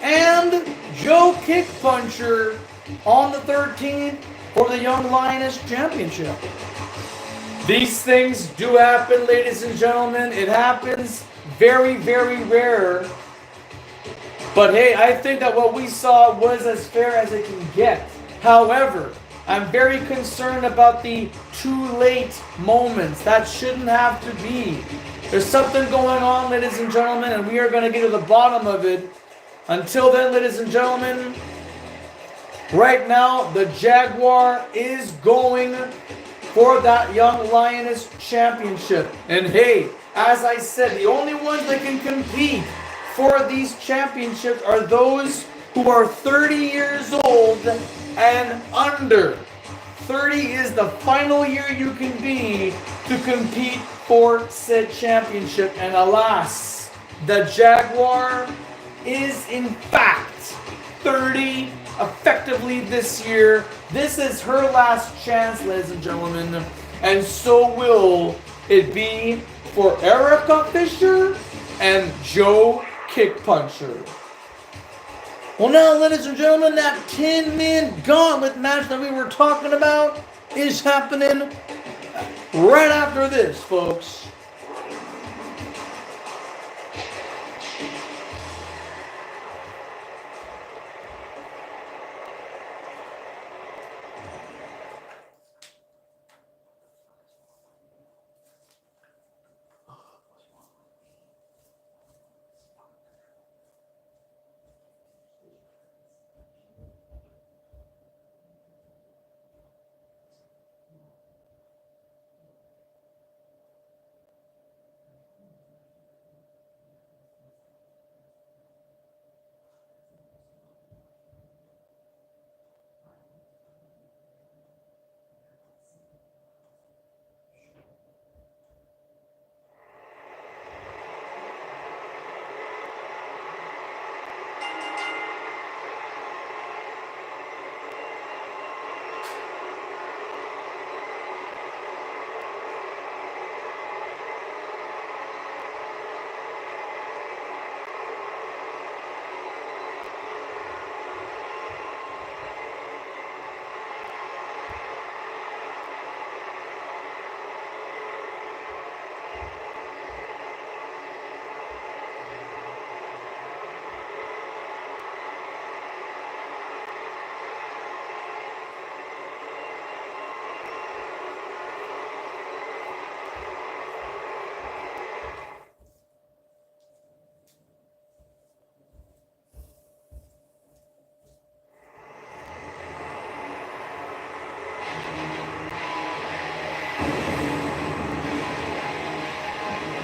and Joe Kickpuncher on the 13th for the Young Lioness Championship. These things do happen, ladies and gentlemen. It happens very, very rare. But hey, I think that what we saw was as fair as it can get. However, I'm very concerned about the too late moments. That shouldn't have to be. There's something going on, ladies and gentlemen, and we are going to get to the bottom of it. Until then, ladies and gentlemen, right now, the Jaguar is going for that Young Lioness Championship. And hey, as I said, the only ones that can compete for these championships are those who are 30 years old and under. 30 is the final year you can be to compete for said championship. And alas, the Jaguar is in fact 30 effectively this year. This is her last chance, ladies and gentlemen. And so will it be for Erica Fisher and Joe Kickpuncher. Well, now, ladies and gentlemen, that 10-man gauntlet match that we were talking about is happening right after this, folks.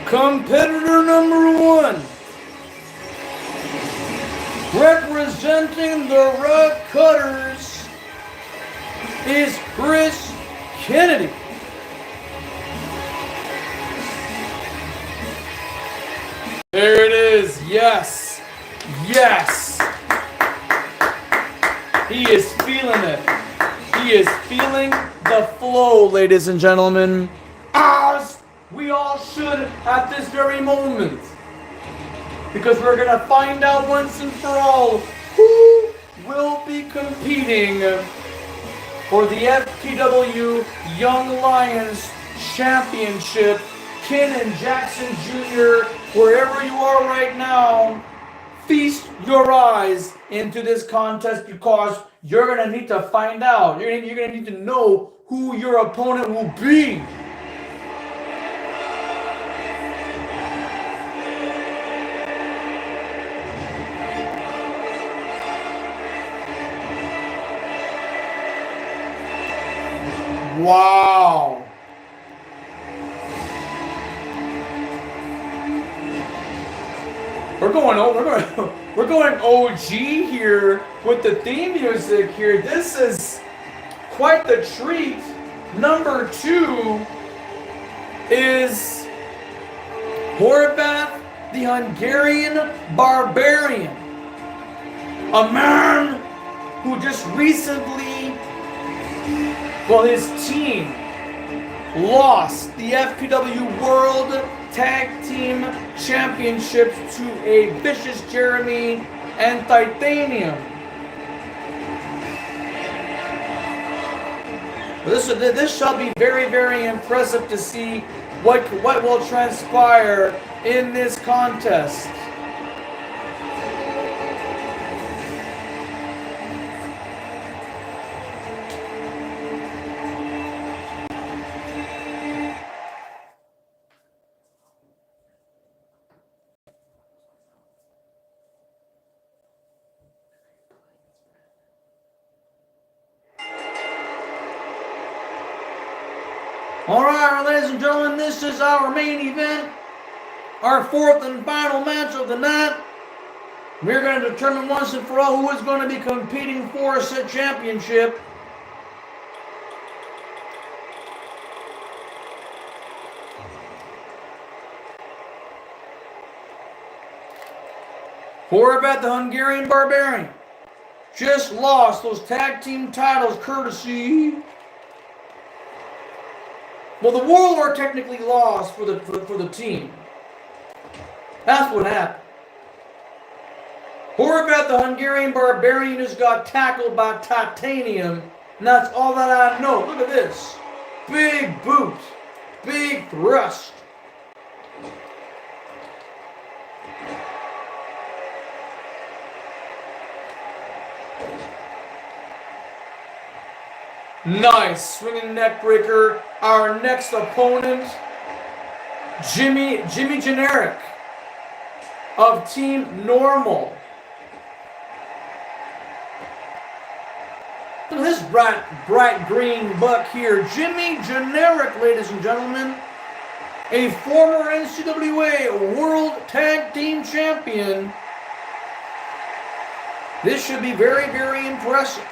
Competitor number 1. Representing the Rug Cutters is Chris Kennedy. There it is. Yes. Yes. He is feeling it. He is feeling the flow, ladies and gentlemen. As we all should at this very moment. Because we're going to find out once and for all who will be competing for the FPW Young Lions Championship. Ken and Jackson Jr., wherever you are right now, feast your eyes into this contest because you're going to need to find out. You're going to need to know who your opponent will be. Wow. We're going OG here with the theme music here. This is quite the treat. Number 2 is Horvath, the Hungarian Barbarian. A man who just recently, well, his team lost the FPW World Tag Team Championships to a Vicious Jeremy and Titanium. This shall be very, very impressive to see what will transpire in this contest. All right, ladies and gentlemen, this is our main event, our 4th and final match of the night. We're going to determine once and for all who is going to be competing for said championship. Horvath, the Hungarian Barbarian, just lost those tag team titles courtesy. Well, the World War technically lost for the team. That's what happened. Horvath, the Hungarian Barbarian, just got tackled by Titanium, and that's all that I know. Look at this. Big boot. Big thrust. Nice swinging neck breaker. Our next opponent, Jimmy Generic of Team Normal. Look at this bright green buck here. Jimmy Generic, ladies and gentlemen. A former NCAA World Tag Team Champion. This should be very, very impressive.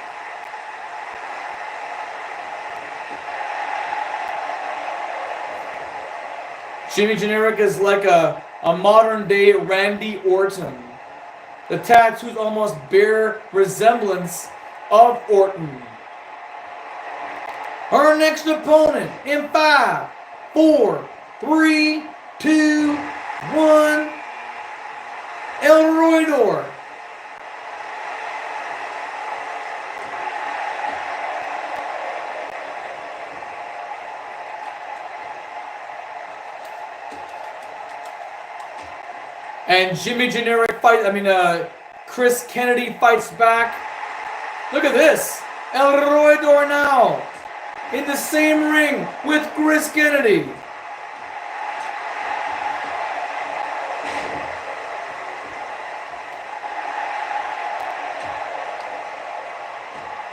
Jimmy Generic is like a modern day Randy Orton. The tattoos almost bear resemblance of Orton. Our next opponent in 5, 4, 3, 2, 1, El Roydor. And Jimmy Generic Chris Kennedy fights back. Look at this. El Roydor now in the same ring with Chris Kennedy.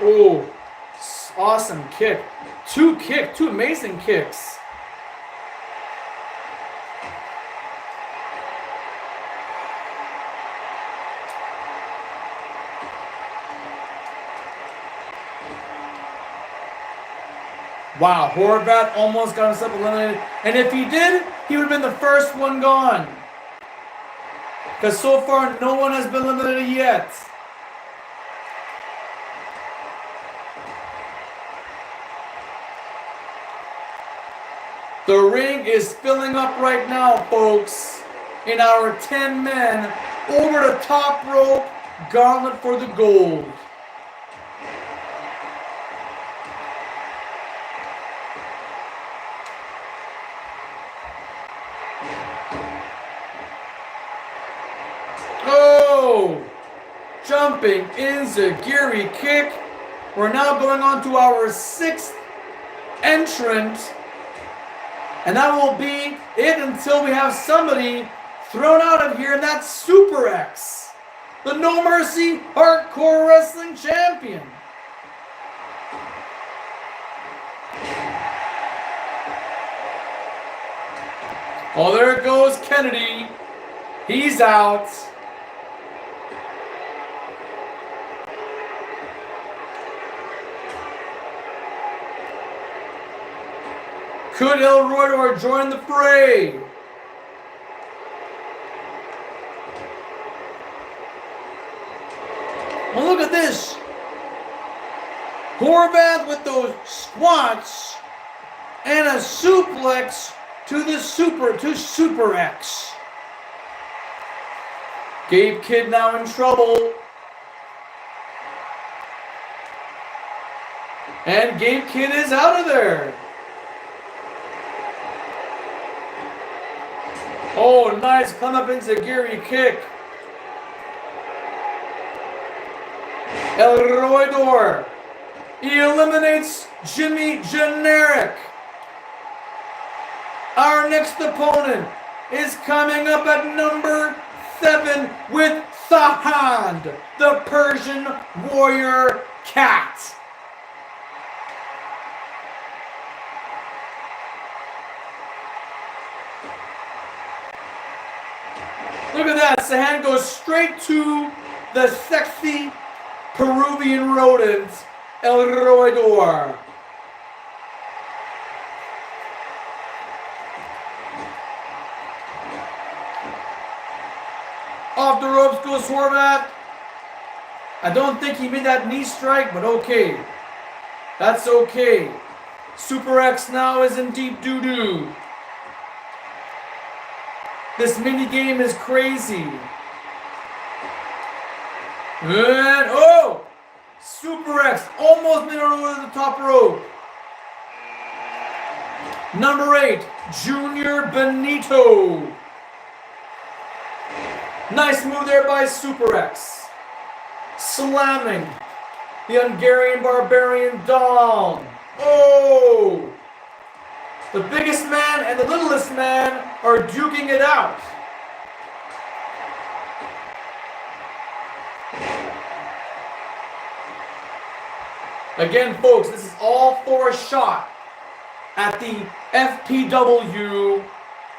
Oh, awesome kick. Two amazing kicks. Wow, Horvath almost got himself eliminated. And if he did, he would have been the first one gone. Because so far, no one has been eliminated yet. The ring is filling up right now, folks. In our 10 men, over the top rope, gauntlet for the gold. Oh! Jumping enziguri kick. We're now going on to our 6th entrant. And that will be it until we have somebody thrown out of here, and that's Super X, the No Mercy Hardcore Wrestling Champion. Oh, there goes Kennedy. He's out. Could El Roydor join the fray? Well, look at this. Horvath with those squats and a suplex to Super X. Gabe Kidd now in trouble. And Gabe Kidd is out of there. Oh, nice come up enziguri kick. El Roydor. He eliminates Jimmy Generic. Our next opponent is coming up at number 7 with Thahand, the Persian Warrior Cat. Look at that. Sahan goes straight to the sexy Peruvian rodent, El Roydor. Off the ropes goes Horvath. I don't think he made that knee strike, but okay. That's okay. Super X now is in deep doo-doo. This mini game is crazy. And oh! Super X almost made it over the top rope. Number 8, Junior Benito. Nice move there by Super X. Slamming the Hungarian Barbarian down. Oh! The biggest man and the littlest man are duking it out. Again, folks, this is all for a shot at the FPW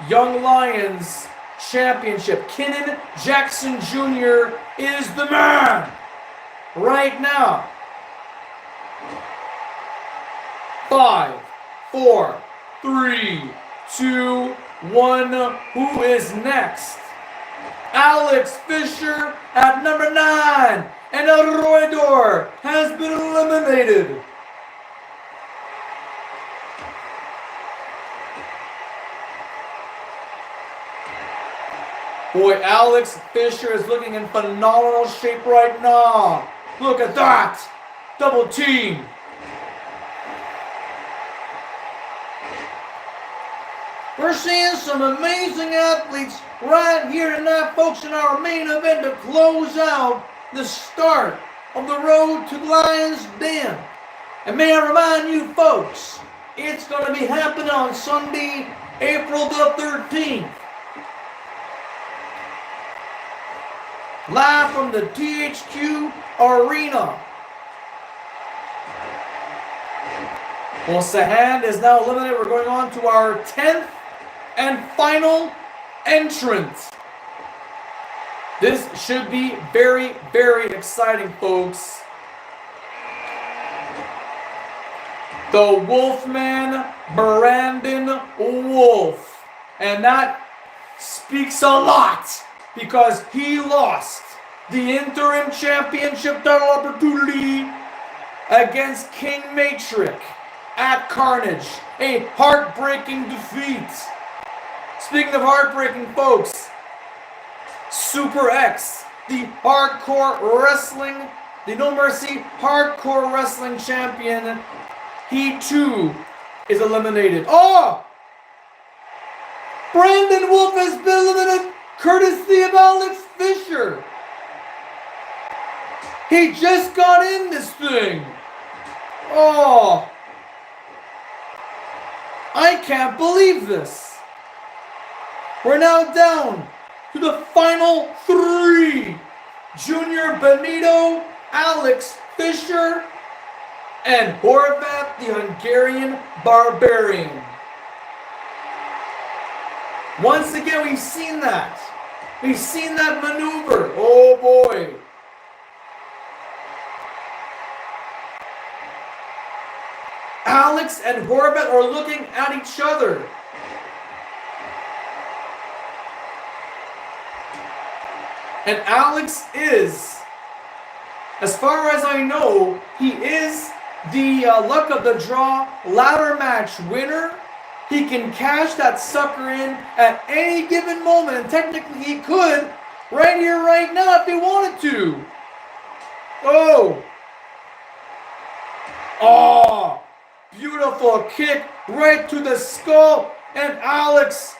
Young Lions Championship. Kenan Jackson Jr. is the man right now. 5, 4, 3, 2, 1. Who is next? Alex Fisher at number 9. And El Roydor has been eliminated. Boy, Alex Fisher is looking in phenomenal shape right now. Look at that. Double team. We're seeing some amazing athletes right here tonight, folks, in our main event to close out the start of the road to Lions Den. And may I remind you, folks, it's going to be happening on Sunday, April the 13th. Live from the THQ Arena. Well, Sahan is now eliminated. We're going on to our 10th and final entrant. This should be very, very exciting, folks. The Wolfman, Brandon Wolf. And that speaks a lot because he lost the interim championship title opportunity against King Matrix at Carnage. A heartbreaking defeat. Speaking of heartbreaking, folks, Super X, the hardcore wrestling, the No Mercy hardcore wrestling champion, he too is eliminated. Oh! Brandon Wolf has been eliminated courtesy of Alex Fisher. He just got in this thing. Oh! I can't believe this. We're now down to the final three. Junior Benito, Alex Fisher, and Horvath, the Hungarian Barbarian. Once again, we've seen that. We've seen that maneuver. Oh boy. Alex and Horvath are looking at each other. And Alex is, as far as I know, he is the luck of the draw ladder match winner. He can cash that sucker in at any given moment, and technically he could right here, right now if he wanted to. Oh. Oh. Beautiful kick right to the skull, and Alex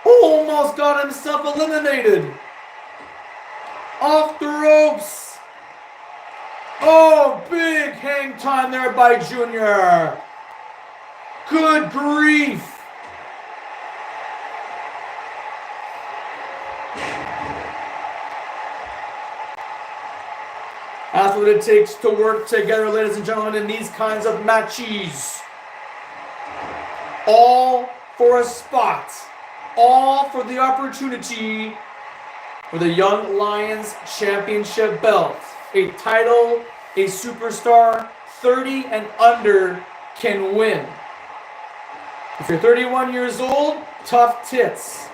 almost got himself eliminated. Off the ropes. Oh, big hang time there by Junior. Good grief. That's what it takes to work together, ladies and gentlemen, in these kinds of matches. All for a spot. All for the opportunity for the Young Lions Championship belt. A title, a superstar, 30 and under can win. If you're 31 years old, tough tits.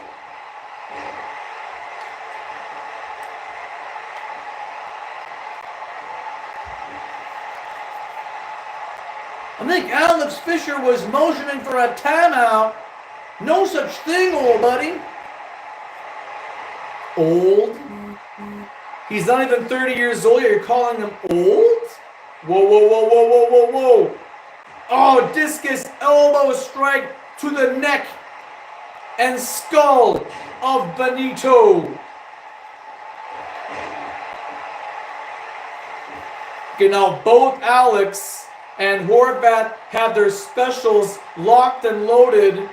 I think Alex Fisher was motioning for a timeout. No such thing, old buddy. Old? He's not even 30 years old. You're calling him old? Whoa, whoa, whoa, whoa, whoa, whoa, whoa. Oh, discus elbow strike to the neck and skull of Benito. Okay, now both Alex and Horvath have their specials locked and loaded.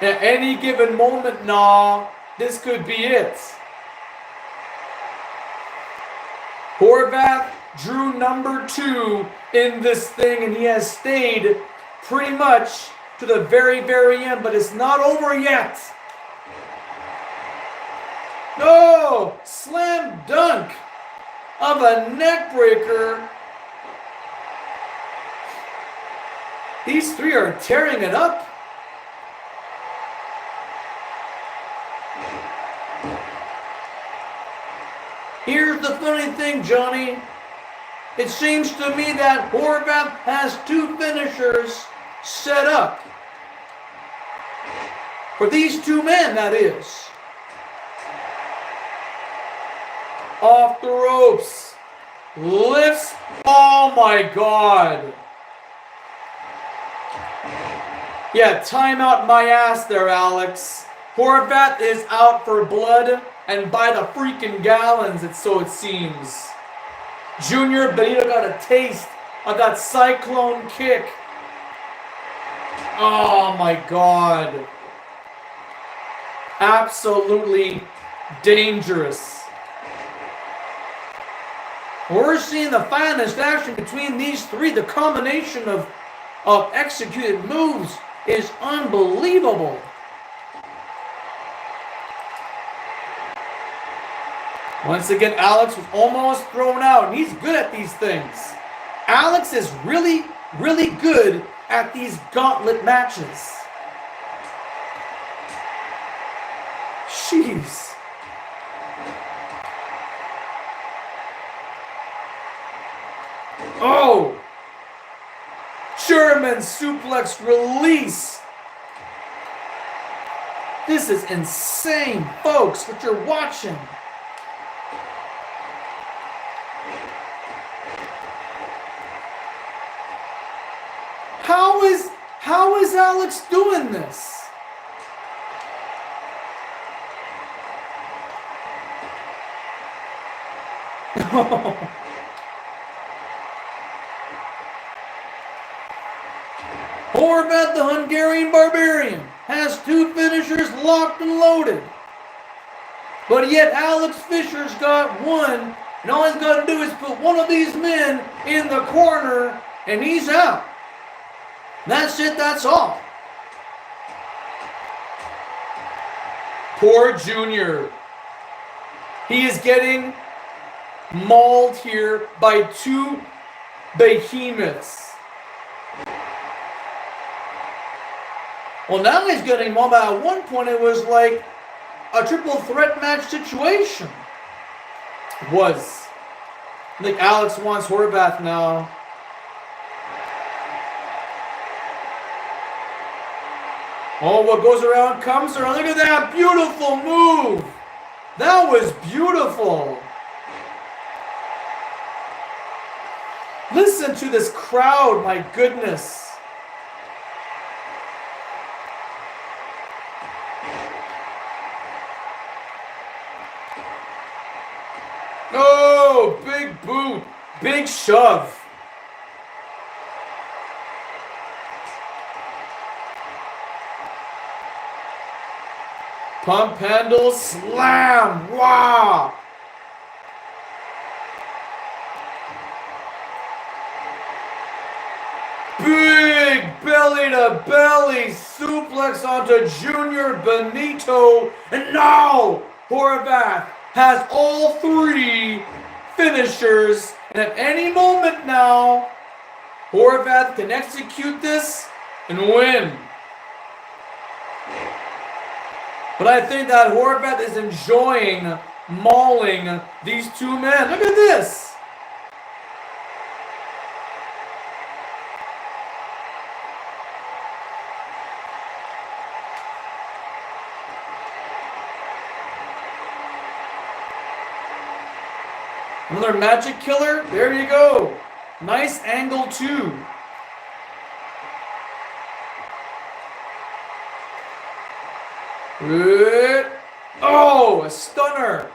At any given moment now, this could be it. Horvath drew number 2 in this thing, and he has stayed pretty much to the very, very end, but it's not over yet. No! Slam dunk of a neck breaker. These three are tearing it up. Here's the funny thing, Johnny. It seems to me that Horvath has 2 finishers set up. For these 2 men, that is. Off the ropes. Lifts. Oh my God. Yeah, timeout my ass there, Alex. Horvath is out for blood, and by the freaking gallons, so it seems. Junior Benito got a taste of that cyclone kick. Oh my God. Absolutely dangerous. We're seeing the finest action between these three. The combination of executed moves is unbelievable. Once again, Alex was almost thrown out, and he's good at these things. Alex is really really good at these gauntlet matches. Jeez. Oh! German suplex release. This is insane, folks, what you're watching. How is Alex doing this? Horvath, the Hungarian Barbarian, has 2 finishers locked and loaded. But yet Alex Fisher's got one, and all he's got to do is put one of these men in the corner, and he's out. That's it, that's all. Poor Junior. He is getting mauled here by 2 behemoths. Well, now he's getting mauled, but at one point it was like a triple threat match situation. It was. I think Alex wants Horvath now. Oh, what goes around comes around. Look at that beautiful move. That was beautiful. Listen to this crowd, my goodness. Oh, big boot, big shove. Pump handle slam. Wow. Big belly to belly suplex onto Junior Benito. And now Horvath has all 3 finishers. And at any moment now, Horvath can execute this and win. But I think that Horvath is enjoying mauling these 2 men. Look at this. Another magic killer. There you go. Nice angle too. Good. Oh, a stunner.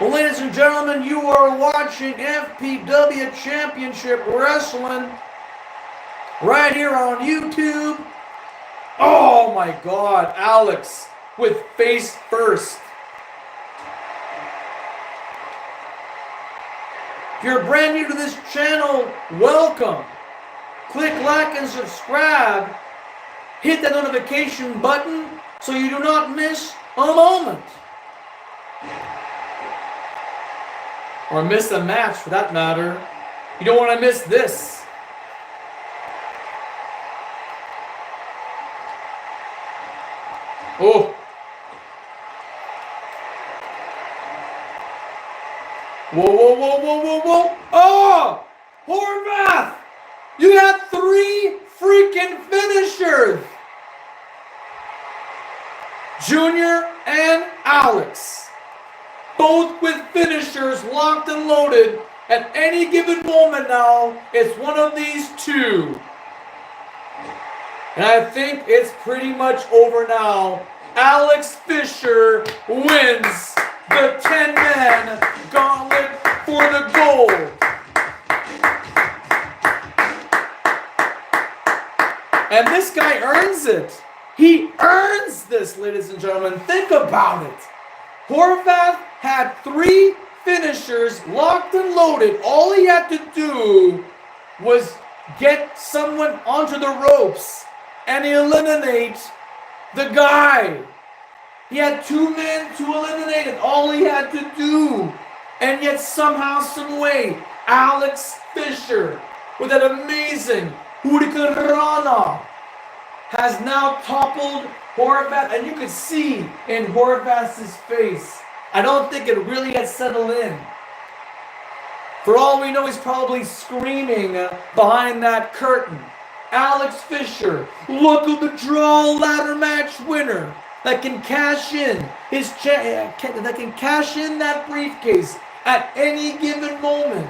Well, ladies and gentlemen, you are watching FPW Championship Wrestling right here on YouTube. Oh my God, Alex with face first. If you're brand new to this channel, welcome. Click like and subscribe. Hit that notification button so you do not miss a moment. Or miss a match for that matter. You don't want to miss this. Oh. Whoa, whoa, whoa, whoa, whoa, whoa. Oh! Horvath! You had 3 freaking finishers! Junior and Alex. Both with finishers locked and loaded. At any given moment now, it's one of these 2. And I think it's pretty much over now. Alex Fisher wins the 10-man gauntlet for the gold. And this guy earns it. He earns this, ladies and gentlemen. Think about it. Horvath had 3 finishers locked and loaded. All he had to do was get someone onto the ropes and eliminate the guy. He had 2 men to eliminate, and all he had to do. And yet somehow, some way, Alex Fisher, with that amazing Hurricanrana, has now toppled Horvath, and you could see in Horvath's face, I don't think it really had settled in. For all we know, he's probably screaming behind that curtain. Alex Fisher, look at the draw ladder match winner that can cash in that briefcase at any given moment.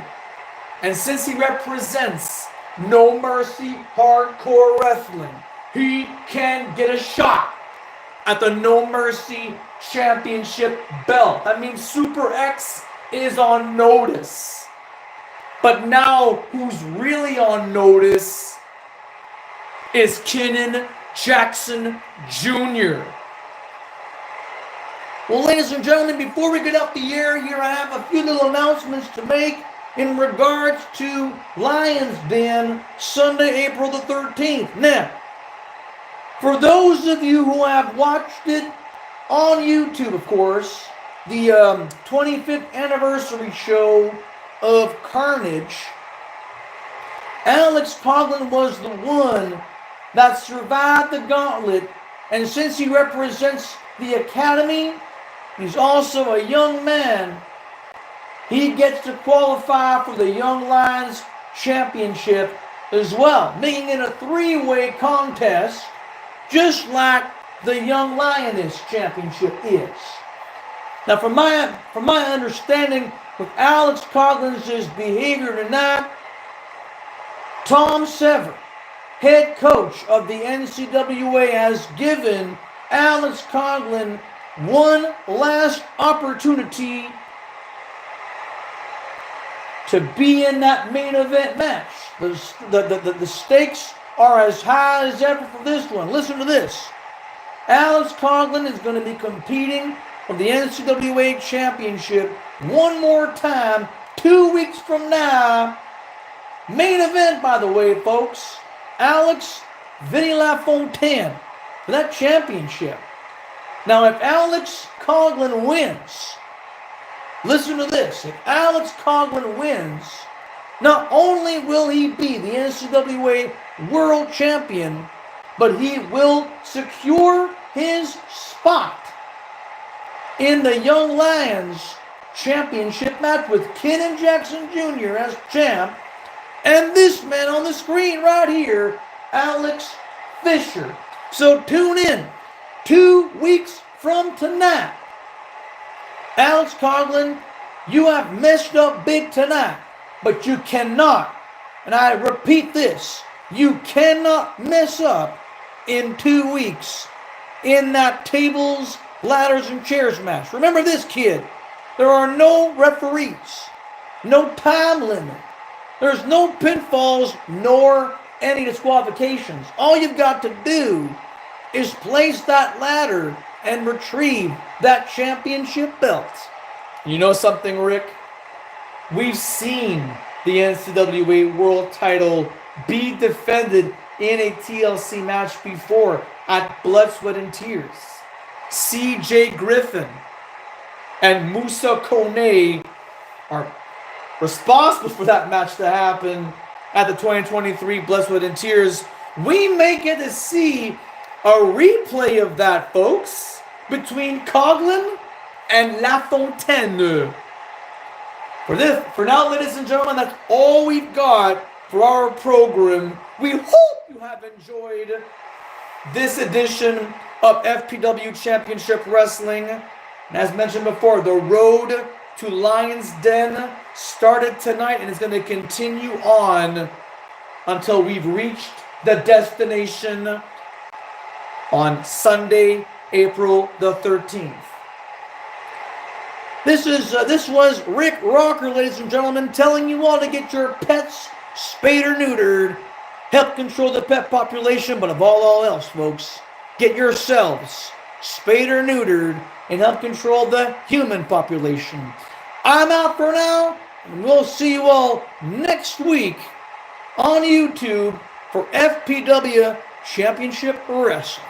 And since he represents No Mercy Hardcore Wrestling, he can get a shot at the No Mercy Championship belt. That means Super X is on notice. But now, who's really on notice is Kenan Jackson Jr. Well, ladies and gentlemen, before we get up the air here, I have a few little announcements to make in regards to Lions Den, Sunday, April the 13th. Now, for those of you who have watched it on YouTube, of course, the 25th anniversary show of Carnage, Alex Coughlin was the one that survived the gauntlet, and since he represents the Academy, he's also a young man, he gets to qualify for the Young Lions Championship as well, making it a 3-way contest, just like the Young Lioness Championship is. Now, from my understanding with Alex Coughlin's behavior tonight, Tom Sever, head coach of the NCWA, has given Alex Coughlin one last opportunity to be in that main event match. The stakes are as high as ever for this one. Listen to this. Alex Coughlin is going to be competing for the NCWA Championship one more time 2 weeks from now. Main event, by the way, folks. Alex Vinny LaFontaine for that championship. Now, if Alex Coughlin wins, listen to this. If Alex Coughlin wins, not only will he be the NCWA World Champion, but he will secure his spot in the Young Lions Championship match with Kenan Jackson Jr. as champ, and this man on the screen right here, Alex Fisher. So tune in 2 weeks from tonight. Alex Coughlin, you have messed up big tonight, but you cannot, and I repeat this, you cannot mess up in 2 weeks in that tables, ladders, and chairs match. Remember this, kid. There are no referees, no time limit. There's no pinfalls nor any disqualifications. All you've got to do is place that ladder and retrieve that championship belt. You know something, Rick? We've seen the NCWA World Title be defended in a TLC match before at Blood, Sweat, and Tears. CJ Griffin and Musa Kone are responsible for that match to happen at the 2023 Blood, Sweat, and Tears. We may get to see a replay of that, folks, between Coughlin and LaFontaine. For now, ladies and gentlemen, that's all we've got for our program. We hope you have enjoyed this edition of FPW Championship Wrestling. And as mentioned before, the road to Lions Den started tonight and is going to continue on until we've reached the destination on Sunday, April the 13th. This was Rick Rocker, ladies and gentlemen, telling you all to get your pets spayed or neutered, help control the pet population, but above all else, folks, get yourselves spayed or neutered and help control the human population. I'm out for now, and we'll see you all next week on YouTube for FPW Championship Wrestling.